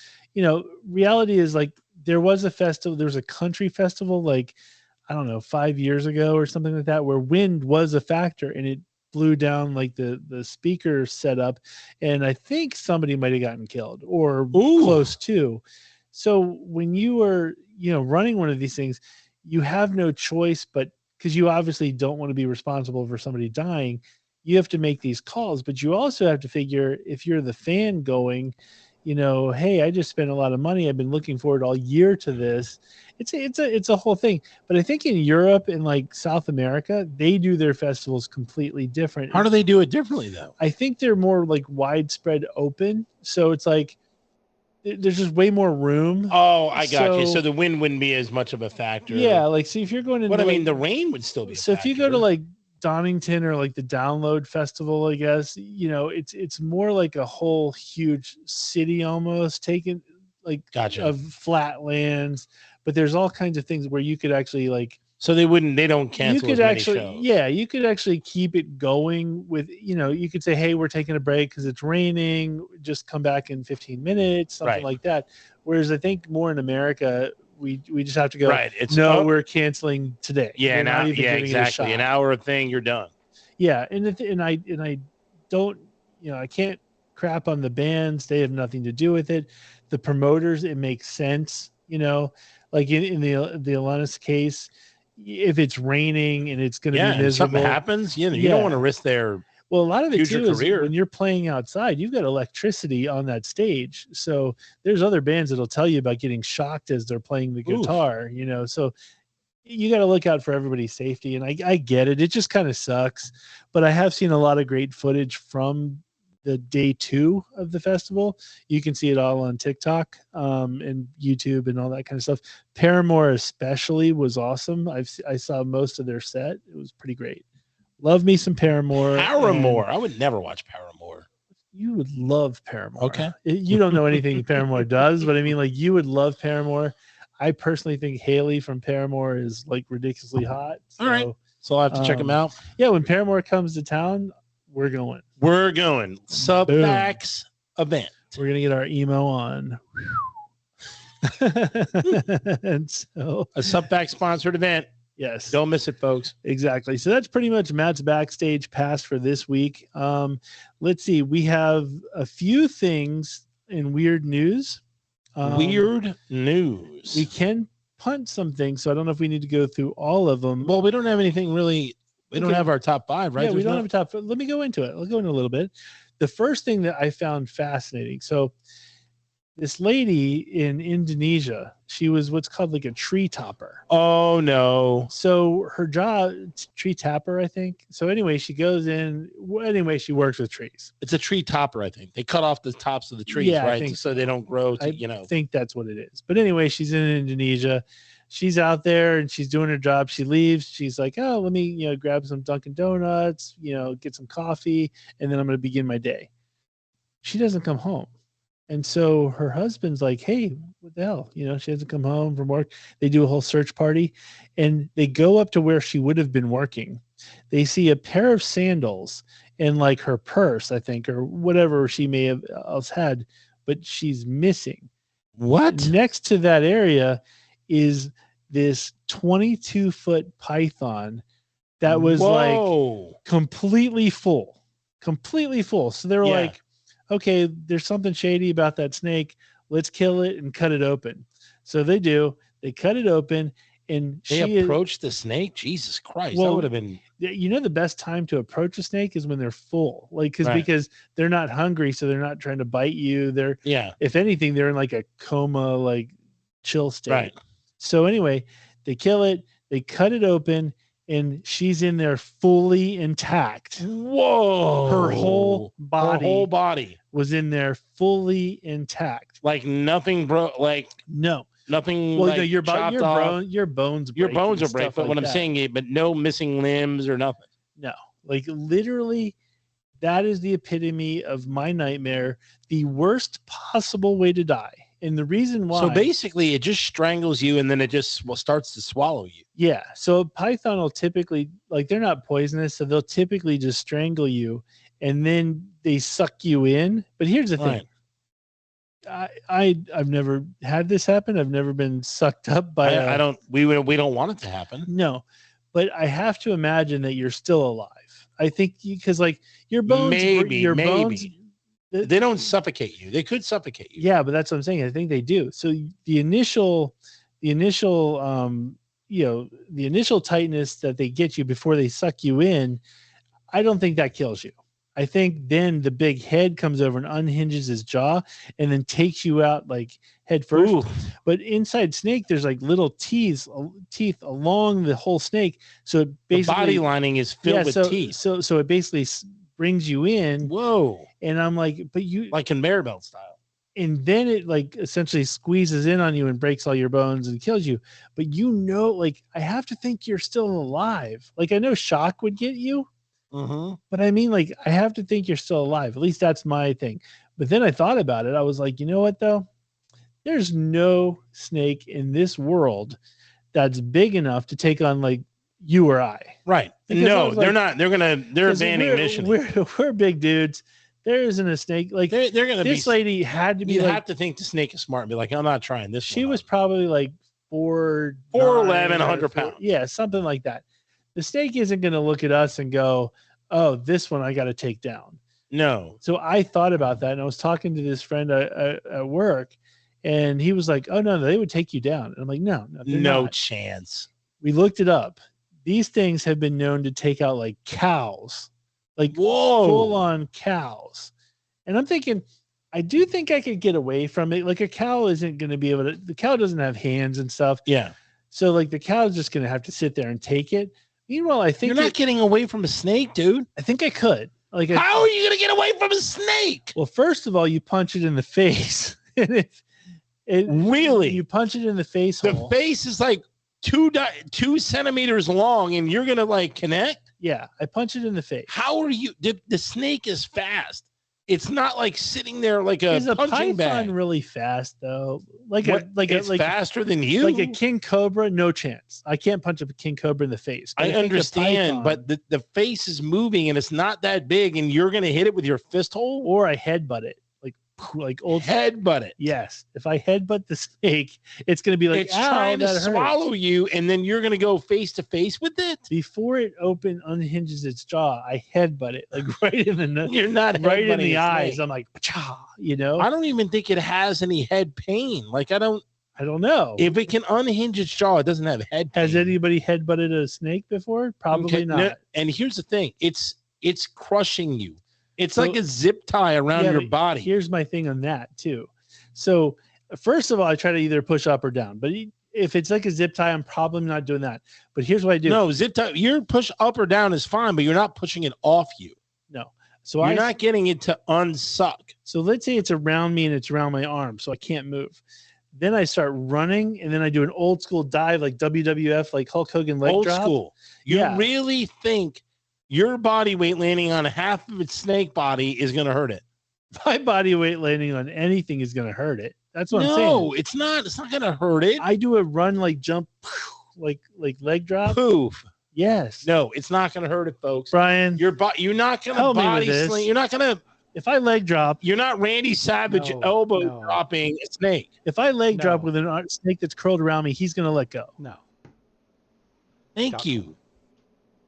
B: reality is like there was a festival, there was a country festival, like, I don't know, 5 years ago or something like that, where wind was a factor and it blew down like the speaker setup. And I think somebody might have gotten killed or close to. So when you are, running one of these things, you have no choice, but because you obviously don't want to be responsible for somebody dying, you have to make these calls, but you also have to figure if you're the fan going, hey, I just spent a lot of money. I've been looking forward all year to this. It's a whole thing. But I think in Europe and like South America, they do their festivals completely different.
C: How do they do it differently though?
B: I think they're more like widespread open. So it's like there's just way more room.
C: Oh, I got you. So the wind wouldn't be as much of a factor.
B: Yeah, like see if you're going to.
C: But I mean, the rain would still be.
B: So if you go to like Donington or like the Download Festival, I guess, it's more like a whole huge city almost taken like of flat lands, but there's all kinds of things where you could actually like.
C: So they don't cancel.
B: You could actually, you could actually keep it going with, you could say, hey, we're taking a break because it's raining. Just come back in 15 minutes, something like that. Whereas I think more in America, we just have to go. Right. We're canceling today.
C: Yeah, exactly. An hour thing, you're done.
B: Yeah, and I don't, I can't crap on the bands. They have nothing to do with it. The promoters, it makes sense. Like in the Alanis case. If it's raining and it's going to be miserable,
C: something happens, you don't want to risk their
B: a lot of it
C: future
B: too
C: career.
B: Is when you're playing outside, you've got electricity on that stage. So there's other bands that'll tell you about getting shocked as they're playing the guitar. So you got to look out for everybody's safety. And I get it; it just kind of sucks. But I have seen a lot of great footage from the day 2 of the festival. You can see it all on TikTok and YouTube and all that kind of stuff. Paramore especially was awesome. I saw most of their set. It was pretty great. Love me some Paramore.
C: I would never watch Paramore.
B: You would love Paramore.
C: Okay.
B: You don't know anything Paramore does, but I mean, like, you would love Paramore. I personally think Haley from Paramore is like ridiculously hot. So,
C: all right. So I'll have to check them out.
B: Yeah. When Paramore comes to town, we're going.
C: Subfacts event.
B: We're going to get our emo on. And so
C: a Subfact sponsored event.
B: Yes.
C: Don't miss it, folks.
B: Exactly. So that's pretty much Matt's backstage pass for this week. Let's see. We have a few things in weird news.
C: Weird news.
B: We can punt some things, so I don't know if we need to go through all of them.
C: Well, we don't have anything really. We don't have our top 5, right?
B: Yeah, we don't have a top 5. Let me go into it. I'll go into a little bit. The first thing that I found fascinating. So this lady in Indonesia, she was what's called like a tree topper.
C: Oh, no.
B: So her job, tree tapper, I think. So anyway, she goes in. Anyway, she works with trees.
C: It's a tree topper, I think. They cut off the tops of the trees, right?
B: I think
C: so they don't grow,
B: I think that's what it is. But anyway, she's in Indonesia. She's out there and she's doing her job. She leaves. She's like, oh, let me, grab some Dunkin' Donuts, get some coffee, and then I'm going to begin my day. She doesn't come home. And so her husband's like, hey, what the hell? She hasn't come home from work. They do a whole search party and they go up to where she would have been working. They see a pair of sandals in like her purse, I think, or whatever she may have else had, but she's missing.
C: What?
B: Next to that area is this 22-foot python that was like completely full. So they were like, okay, there's something shady about that snake. Let's kill it and cut it open. So they do. They cut it open and
C: they approached the snake. Jesus Christ. That would have been.
B: The best time to approach a snake is when they're full, because they're not hungry. So they're not trying to bite you. If anything, they're in like a coma, like chill state.
C: Right.
B: So anyway, they kill it, they cut it open, and she's in there fully intact.
C: Whoa.
B: Her whole
C: body
B: was in there fully intact.
C: Like nothing
B: no.
C: Nothing.
B: Well,
C: like
B: your bones
C: are break, but what I'm saying, but no missing limbs or nothing.
B: No. Like literally, that is the epitome of my nightmare. The worst possible way to die. And the reason why.
C: So basically, it just strangles you, and then it just starts to swallow you.
B: Yeah. So a python will typically, they're not poisonous, so they'll typically just strangle you, and then they suck you in. But here's the thing. I've never had this happen. I've never been sucked up by
C: we don't want it to happen.
B: No, but I have to imagine that you're still alive. I think because like your bones, bones,
C: they don't suffocate you. They could suffocate you.
B: Yeah, but that's what I'm saying. I think they do. So the initial tightness that they get you before they suck you in, I don't think that kills you. I think then the big head comes over and unhinges his jaw and then takes you out like head first. Ooh. But inside snake, there's like little teeth along the whole snake. So it basically,
C: the body lining is filled with teeth.
B: So it basically brings you in.
C: Whoa.
B: And I'm like, but you
C: like conveyor belt style.
B: And then it like essentially squeezes in on you and breaks all your bones and kills you. But like I have to think you're still alive. Like I know shock would get you.
C: Mm-hmm.
B: But I mean, like, I have to think you're still alive. At least that's my thing. But then I thought about it. I was like, you know what, though? There's no snake in this world that's big enough to take on like you or I.
C: Right.
B: Because
C: no, they're not. They're abandoning mission.
B: We're big dudes. There isn't a snake. Like
C: they're gonna
B: this lady had to be.
C: You
B: like,
C: have to think the snake is smart and be like, I'm not trying this.
B: She was probably like 4'11",
C: 100 pounds.
B: Yeah, something like that. The snake isn't going to look at us and go, oh, this one I got to take down.
C: No.
B: So I thought about that, and I was talking to this friend at work, and he was like, oh, no, they would take you down. And I'm like, no
C: not. Chance.
B: We looked it up. These things have been known to take out like cows, like full-on cows. And I'm thinking, I do think I could get away from it. Like a cow isn't going to be able to, the cow doesn't have hands and stuff.
C: Yeah.
B: So like the cow's just going to have to sit there and take it. Meanwhile, I think
C: you're not getting away from a snake, dude.
B: I think I could. Like,
C: how are you going to get away from a snake?
B: Well, first of all, you punch it in the face.
C: Really?
B: You punch it in the face.
C: The face is like 2 centimeters long, and you're going to like connect?
B: Yeah, I punch it in the face.
C: How are you? The snake is fast. It's not like sitting there like a punching bag.
B: Is a really fast though?
C: It's faster than you.
B: Like a king cobra, no chance. I can't punch a king cobra in the face.
C: I understand, but the face is moving and it's not that big, and you're gonna hit it with your fist hole,
B: or I headbutt it. Like old
C: headbutt it.
B: Yes, if I headbutt the snake, it's going to be like
C: it's trying to swallow you, and then you're going to go face to face with it.
B: Before it unhinges its jaw, I headbutt it like right in the nose.
C: You're not
B: right in the eyes. Snake. I'm like, cha, you know.
C: I don't even think it has any head pain. Like I don't
B: know
C: if it can unhinge its jaw. It doesn't have head pain.
B: Has anybody headbutted a snake before? Probably not.
C: No, and here's the thing: it's crushing you. It's like a zip tie around your body.
B: Here's my thing on that too. So first of all, I try to either push up or down. But if it's like a zip tie, I'm probably not doing that. But here's what I do.
C: No, zip tie. Your push up or down is fine, but you're not pushing it off you.
B: No. So
C: you're not getting it to unsuck.
B: So let's say it's around me and it's around my arm, so I can't move. Then I start running, and then I do an old school dive like WWF, like Hulk Hogan leg drop.
C: Old school. You really think your body weight landing on half of its snake body is going to hurt it?
B: My body weight landing on anything is going to hurt it. That's what I'm saying.
C: No, it's not. It's not going to hurt it.
B: I do a run, like jump, like leg drop.
C: Poof.
B: Yes.
C: No, it's not going to hurt it, folks.
B: Brian,
C: you're not going to body sling. You're not going to.
B: If I leg drop,
C: you're not Randy Savage elbow dropping a snake.
B: If I leg drop with a snake that's curled around me, he's going to let go.
D: No.
C: Thank you.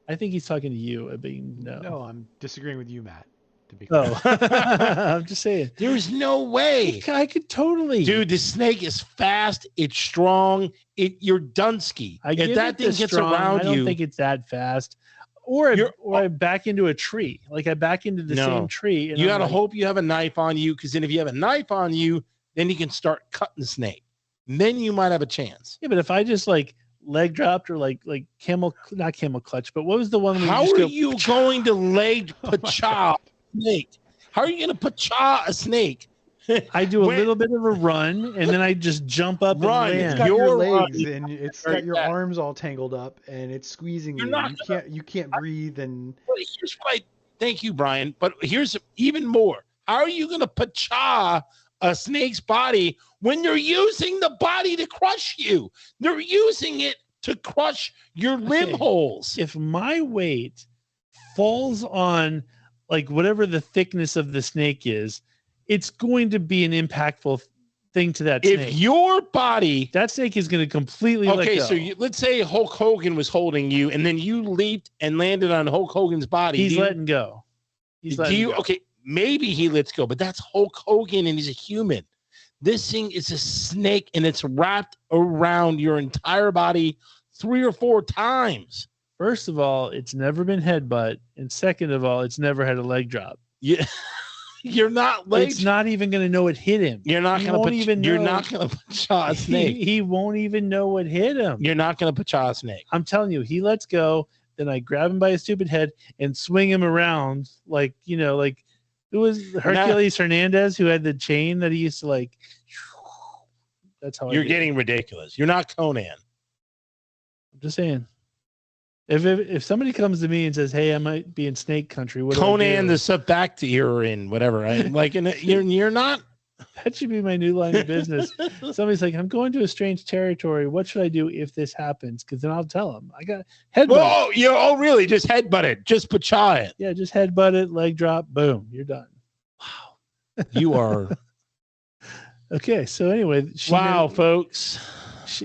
B: I think he's talking to you.
D: No, I'm disagreeing with you, Matt. To be clear.
B: I'm just saying.
C: There's no way.
B: I could totally.
C: Dude, the snake is fast. It's strong. You're Dunsky.
B: If that thing gets around you, I don't think it's that fast. Or I back into a tree. Like I back into the same tree. And
C: you got to hope you have a knife on you, because then if you have a knife on you, then you can start cutting the snake. And then you might have a chance.
B: Yeah, but if I just like leg dropped or like not camel clutch, but what was the one?
C: How are you going to leg pacha a snake? How are you going to pacha a snake?
B: I do a little bit of a run, and then I just jump up and land.
D: It's got your legs and it's got your arms all tangled up, and it's squeezing you. You can't breathe. And
C: here's what thank you, Brian. But here's even more. How are you going to pacha a snake's body when you're using the body to crush you? They're using it to crush your limb holes.
B: If my weight falls on like whatever the thickness of the snake is, it's going to be an impactful thing to that snake.
C: If your body,
B: that snake is going to completely let
C: okay,
B: go.
C: so let's say Hulk Hogan was holding you, and then you leaped and landed on Hulk Hogan's body.
B: He's letting go. He's letting go.
C: Okay, maybe he lets go, but that's Hulk Hogan, and he's a human. This thing is a snake, and it's wrapped around your entire body 3 or 4 times.
B: First of all, it's never been headbutt, and second of all, it's never had a leg drop.
C: Yeah, you're not leg.
B: It's not even going to know it hit him.
C: You're not going to even. You're not going to pacha a snake.
B: He won't even know what hit him.
C: You're not going to pacha a snake.
B: I'm telling you, he lets go. Then I grab him by his stupid head and swing him around like it was Hercules Hernandez who had the chain that he used to like. That's how
C: you're getting ridiculous. You're not Conan.
B: I'm just saying. If somebody comes to me and says, "Hey, I might be in snake country," what
C: Conan
B: do?
C: the subfactspodcast whatever, right? Like, you're not.
B: That should be my new line of business. Somebody's like, "I'm going to a strange territory. What should I do if this happens?" Because then I'll tell them I got headbutt.
C: Oh, really? Just headbutt it. Just pacha it.
B: Yeah, just headbutt it, leg drop, boom, you're done.
C: Wow, you are.
B: Okay, so anyway,
C: folks.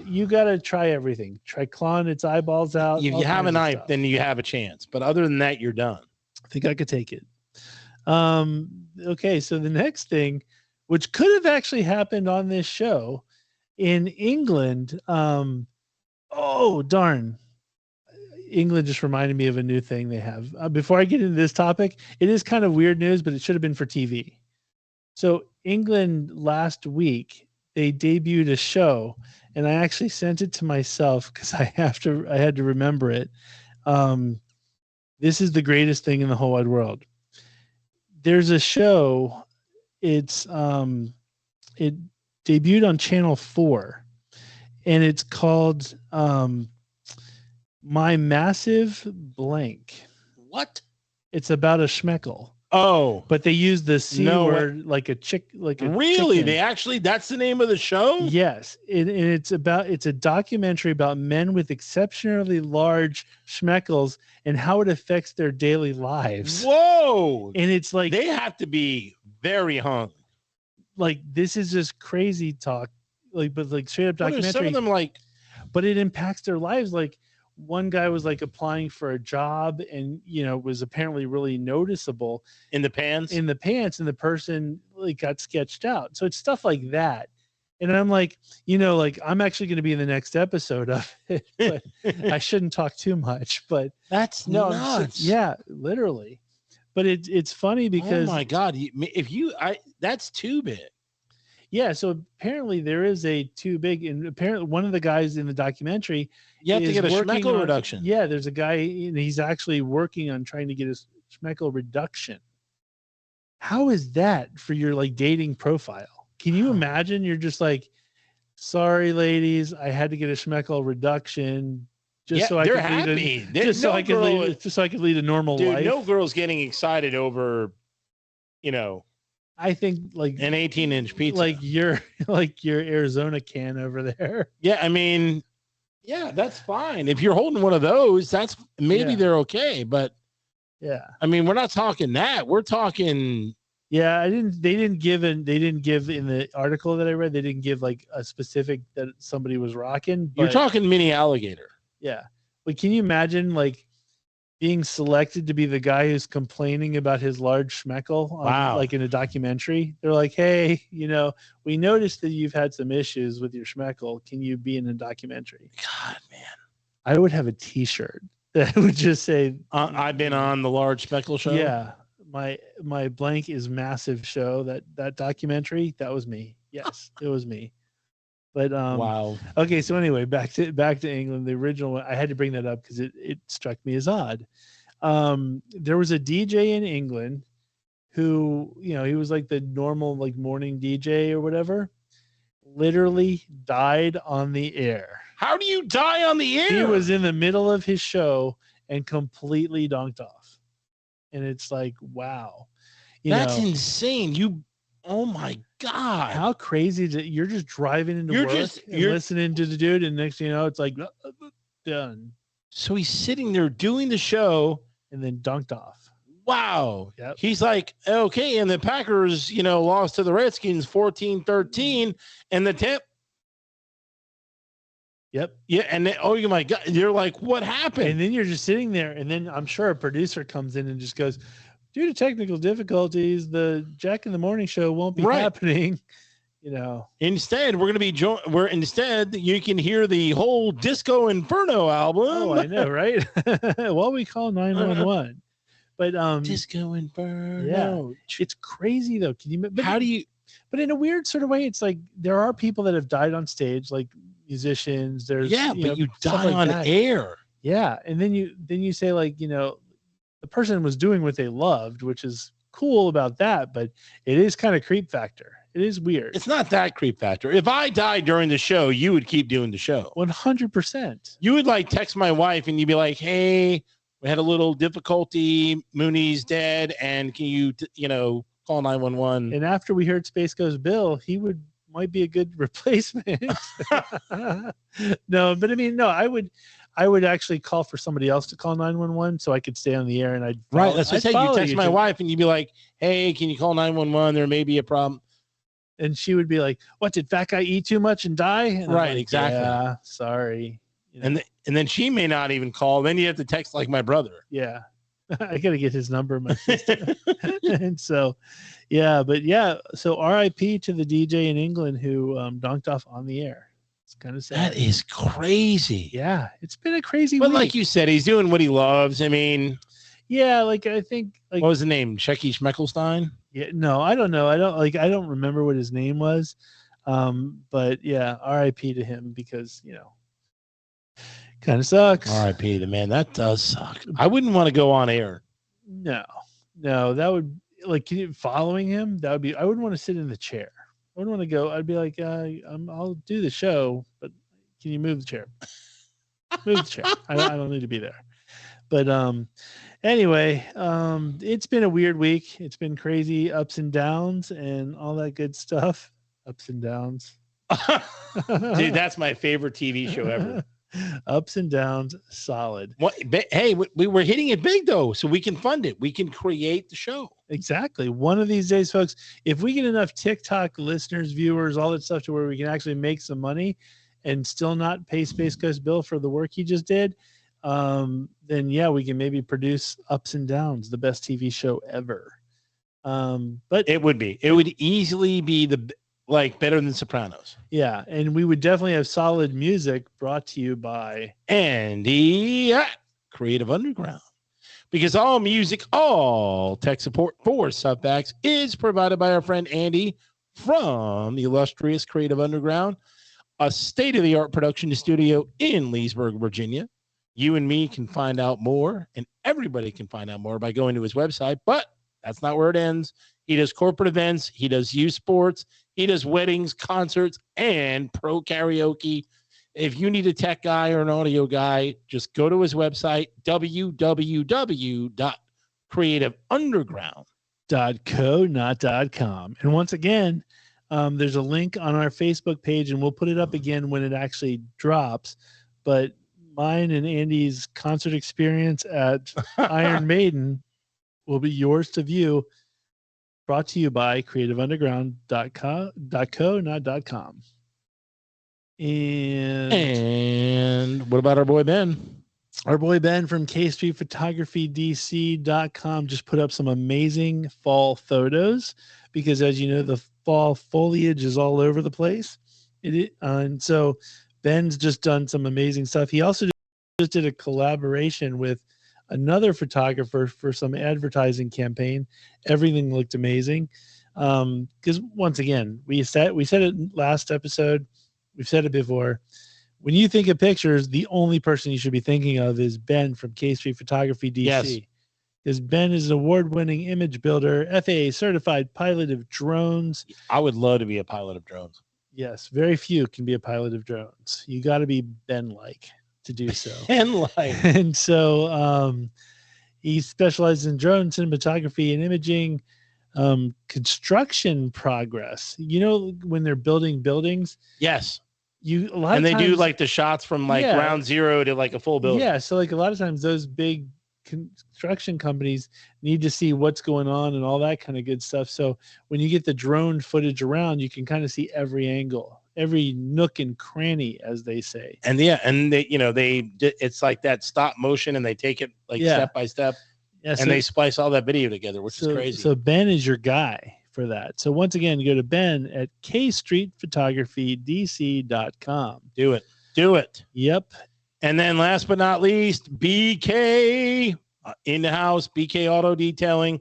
B: You got to try everything. Try clawing its eyeballs out.
C: If you have a knife, then you have a chance. But other than that, you're done.
B: I think I could take it. Okay, so the next thing, which could have actually happened on this show in England. Oh, darn. England just reminded me of a new thing they have. Before I get into this topic, it is kind of weird news, but it should have been for TV. So England last week, they debuted a show, and I actually sent it to myself because I had to remember it. This is the greatest thing in the whole wide world. There's a show. It debuted on Channel 4, and it's called My Massive Blank.
C: What?
B: It's about a schmeckle.
C: Oh,
B: but they use the C word like a chick, like a
C: really?
B: Chicken.
C: That's the name of the show?
B: Yes. And it's a documentary about men with exceptionally large schmeckles and how it affects their daily lives.
C: Whoa.
B: And it's like,
C: they have to be very hung.
B: Like, this is just crazy talk. But straight up documentary.
C: Some of them
B: but it impacts their lives. Like, one guy was applying for a job and was apparently really noticeable
C: in the pants,
B: and the person got sketched out. So it's stuff like that. And I'm like, I'm actually going to be in the next episode of it, but I shouldn't talk too much, but
C: that's nuts.
B: Yeah, literally. But it's funny because,
C: oh my God, that's too big.
B: Yeah, so apparently there is a too big, and apparently one of the guys in the documentary,
C: you have to get a schmeckle reduction.
B: Yeah, there's a guy, and he's actually working on trying to get a schmeckle reduction. How is that for your dating profile? Can you imagine? You're just like, sorry, ladies, I had to get a schmeckle reduction just so I could lead a normal life.
C: No girl's getting excited over,
B: I think
C: an 18-inch pizza,
B: like your Arizona can over there.
C: Yeah, I mean, yeah, that's fine. If you're holding one of those, that's maybe they're okay. But
B: yeah,
C: I mean, we're not talking that. We're talking.
B: Yeah, they didn't give in the article that I read. They didn't give a specific that somebody was rocking. But,
C: you're talking mini alligator.
B: Yeah, but can you imagine being selected to be the guy who's complaining about his large schmeckle in a documentary? They're like, hey, we noticed that you've had some issues with your schmeckle. Can you be in a documentary?
C: God, man.
B: I would have a t-shirt that would just say,
C: I've been on the large speckle show.
B: Yeah. My blank is massive show, that documentary. That was me. Yes, it was me. But
C: wow.
B: Okay, so anyway, back to England. The original one, I had to bring that up because it struck me as odd. There was a DJ in England who, he was the normal morning DJ or whatever, literally died on the air.
C: How do you die on the air?
B: He was in the middle of his show and completely donked off. And it's like, wow.
C: That's insane. Oh my God.
B: How crazy is it? You're just driving into work and listening to the dude, and next thing you know, it's done.
C: So he's sitting there doing the show
B: and then dunked off.
C: Wow.
B: Yep.
C: He's like, okay, and the Packers, lost to the Redskins 14-13, and the tip.
B: Yep.
C: Yeah, and oh my God, you're like, what happened?
B: And then you're just sitting there, and then I'm sure a producer comes in and just goes, due to technical difficulties, the Jack in the Morning show won't be happening.
C: Instead, we're going to be instead you can hear the whole Disco Inferno album.
B: Oh, I know, right? While we call 911. But
C: Disco Inferno.
B: Yeah, it's crazy though. Can you?
C: How do you?
B: But in a weird sort of way, it's like there are people that have died on stage, like musicians. There's
C: but you die
B: like
C: on
B: that.
C: air.
B: Yeah, and then you say like the person was doing what they loved, which is cool about that, but it is kind of creep factor. It is weird.
C: It's not that creep factor. If I died during the show, you would keep doing the show.
B: 100%.
C: You would like text my wife and you'd be like, hey, we had a little difficulty. Mooney's dead. And can you, call 911?
B: And after we heard Space Ghost Bill, he might be a good replacement. No, but I mean, no, I would actually call for somebody else to call 911 so I could stay on the air and I'd
C: right. That's what I said. You text my
B: to,
C: wife and you'd be like, hey, can you call 911? There may be a problem.
B: And she would be like, what, did fat guy eat too much and die? And
C: right,
B: like,
C: exactly.
B: Yeah, sorry.
C: And then she may not even call. Then you have to text like my brother.
B: Yeah. I got to get his number. My sister. And so, yeah, but yeah. So RIP to the DJ in England who donked off on the air. It's kind of sad.
C: That is crazy.
B: Yeah. It's been a crazy
C: But
B: week.
C: like you said, he's doing what he loves. I mean,
B: yeah, like I think like
C: what was the name? Shecky Schmeckelstein?
B: Yeah, no, I don't know. I don't remember what his name was. But yeah, RIP to him because, kind of sucks.
C: RIP to man. That does suck. I wouldn't want to go on air.
B: No, that would following him. That would be, I wouldn't want to sit in the chair. I wouldn't want to go. I'd be like, I'll do the show, but can you move the chair? Move the chair. I don't need to be there. But anyway, it's been a weird week. It's been crazy ups and downs and all that good stuff. Ups and downs.
C: Dude, that's my favorite TV show ever.
B: Ups and downs, solid.
C: Hey, we were hitting it big though, so we can fund it. We can create the show.
B: Exactly. One of these days, folks, if we get enough TikTok listeners, viewers, all that stuff to where we can actually make some money and still not pay Space Ghost Bill for the work he just did, then yeah, we can maybe produce Ups and Downs, the best TV show ever. But
C: it would easily be better than Sopranos.
B: Yeah, and we would definitely have solid music brought to you by
C: Andy Creative Underground. Because all music, all tech support for Subfacts is provided by our friend Andy from the illustrious Creative Underground, a state-of-the-art production studio in Leesburg, Virginia. You and me can find out more, and everybody can find out more by going to his website, but that's not where it ends. He does corporate events. He does youth sports. He does weddings, concerts, and pro karaoke. If you need a tech guy or an audio guy, just go to his website,
B: www.creativeunderground.co, not .com. And once again, there's a link on our Facebook page, and we'll put it up again when it actually drops. But mine and Andy's concert experience at Iron Maiden will be yours to view. Brought to you by creativeunderground.co, not .com.
C: And what about our boy Ben?
B: Our boy Ben from KStreetPhotographyDC.com just put up some amazing fall photos because, as you know, the fall foliage is all over the place. And so Ben's just done some amazing stuff. He also just did a collaboration with another photographer for some advertising campaign. Everything looked amazing. Because once again, we said it last episode. We've said it before. When you think of pictures, the only person you should be thinking of is Ben from K Street Photography DC.
C: Yes.
B: Because Ben is an award-winning image builder, FAA certified pilot of drones.
C: I would love to be a pilot of drones.
B: Yes, very few can be a pilot of drones. You got to be Ben-like to do so. And so he specializes in drone cinematography and imaging, construction progress. You know, when they're building buildings.
C: Yes.
B: A lot of
C: times,
B: do
C: the shots from ground zero to a full building.
B: Yeah. So a lot of times those big construction companies need to see what's going on and all that kind of good stuff. So when you get the drone footage around, you can kind of see every angle, every nook and cranny, as they say.
C: And yeah, and they, it's like that stop motion, and they take it like step by step, and they splice all that video together, which is crazy.
B: So Ben is your guy for that. So once again, go to Ben at kstreetphotographydc.com.
C: Do it.
B: Yep.
C: And then last but not least, BK in the house, BK Auto Detailing.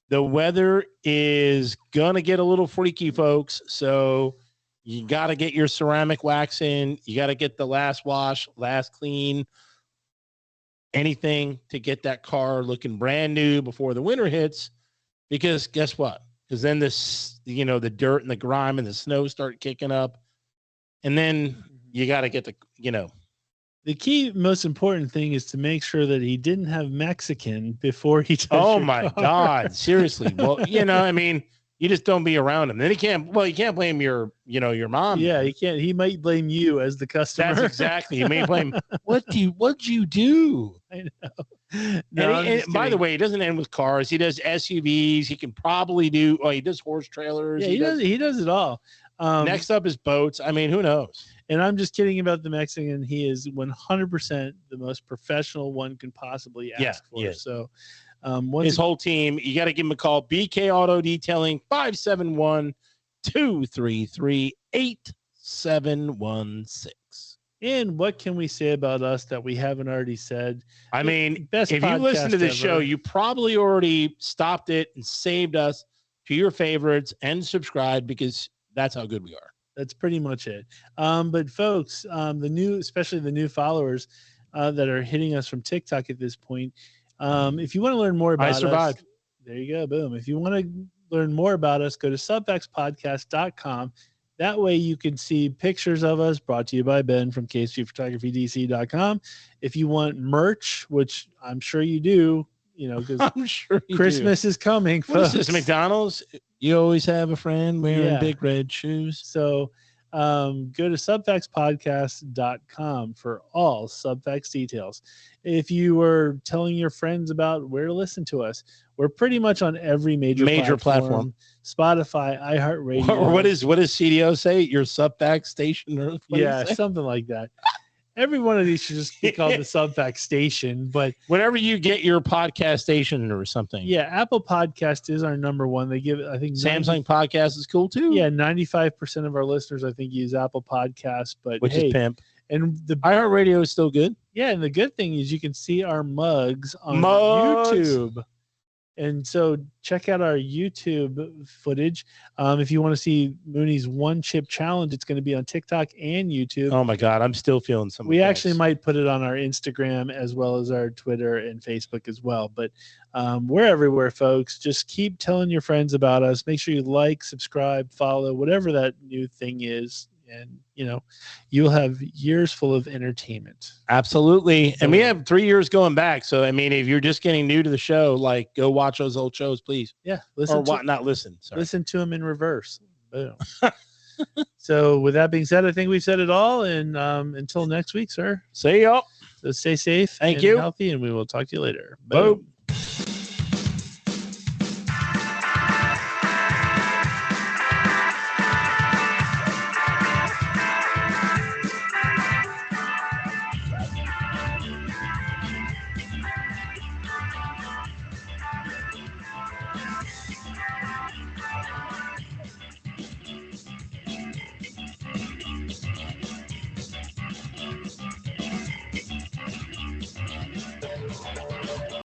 C: The weather is going to get a little freaky, folks. So you got to get your ceramic wax in. You got to get the last wash, last clean, anything to get that car looking brand new before the winter hits. Because guess what? Because then this, the dirt and the grime and the snow start kicking up. And then you got to get
B: the key, most important thing is to make sure that he didn't have Mexican before he touched
C: Oh
B: your
C: my
B: car.
C: God. Seriously. Well, you just don't be around him. Then you can't blame your mom.
B: Yeah, he can't. He might blame you as the customer.
C: That's exactly. You may blame, what'd you do?
B: I know.
C: And by the way, he doesn't end with cars. He does SUVs. He can probably he does horse trailers.
B: Yeah, he does it all.
C: Next up is boats. I mean, who knows?
B: And I'm just kidding about the Mexican. He is 100% the most professional one can possibly ask for.
C: Yeah.
B: So
C: his whole team, you got to give him a call. BK Auto Detailing, 571-233-8716.
B: And what can we say about us that we haven't already said?
C: I mean,
B: best
C: if you listen to the
B: podcast
C: show,
B: ever.
C: you probably already stopped it and saved us to your favorites and subscribed, because that's how good we are.
B: That's pretty much it. But folks, especially the new followers that are hitting us from TikTok at this point, if you want to learn more about us, there you go, boom. If you want to learn more about us, go to subfactspodcast.com. That way you can see pictures of us, brought to you by Ben from kstreetphotographydc.com. If you want merch, which I'm sure you do, because
C: I'm sure
B: Christmas is coming.
C: What
B: folks.
C: is this, McDonald's? You always have a friend wearing big red shoes.
B: So go to subfactspodcast.com for all Subfacts details. If you were telling your friends about where to listen to us, we're pretty much on every major platform. Spotify, iHeartRadio.
C: Or what does CDO say? Your Subfact station? Or
B: something like that. Every one of these should just be called the Subfact station, but
C: whenever you get your podcast station or something.
B: Yeah, Apple Podcast is our number one. They give it, I think
C: Samsung Podcast is cool too.
B: Yeah, 95% of our listeners, I think, use Apple Podcasts, but
C: which is pimp.
B: And the
C: iHeartRadio is still good.
B: Yeah, and the good thing is you can see our mugs on YouTube. And so check out our YouTube footage. If you want to see Mooney's one chip challenge, it's going to be on TikTok and YouTube.
C: Oh my God, I'm still feeling some.
B: We actually might put it on our Instagram as well as our Twitter and Facebook as well. But we're everywhere, folks. Just keep telling your friends about us. Make sure you like, subscribe, follow, whatever that new thing is. And, you'll have years full of entertainment.
C: Absolutely. And we have 3 years going back. So, I mean, if you're just getting new to the show, go watch those old shows, please.
B: Yeah.
C: Listen to
B: them in reverse. Boom. So with that being said, I think we've said it all. And until next week, sir.
C: See y'all.
B: So stay safe.
C: Thank you.
B: Healthy, and we will talk to you later.
C: Boom.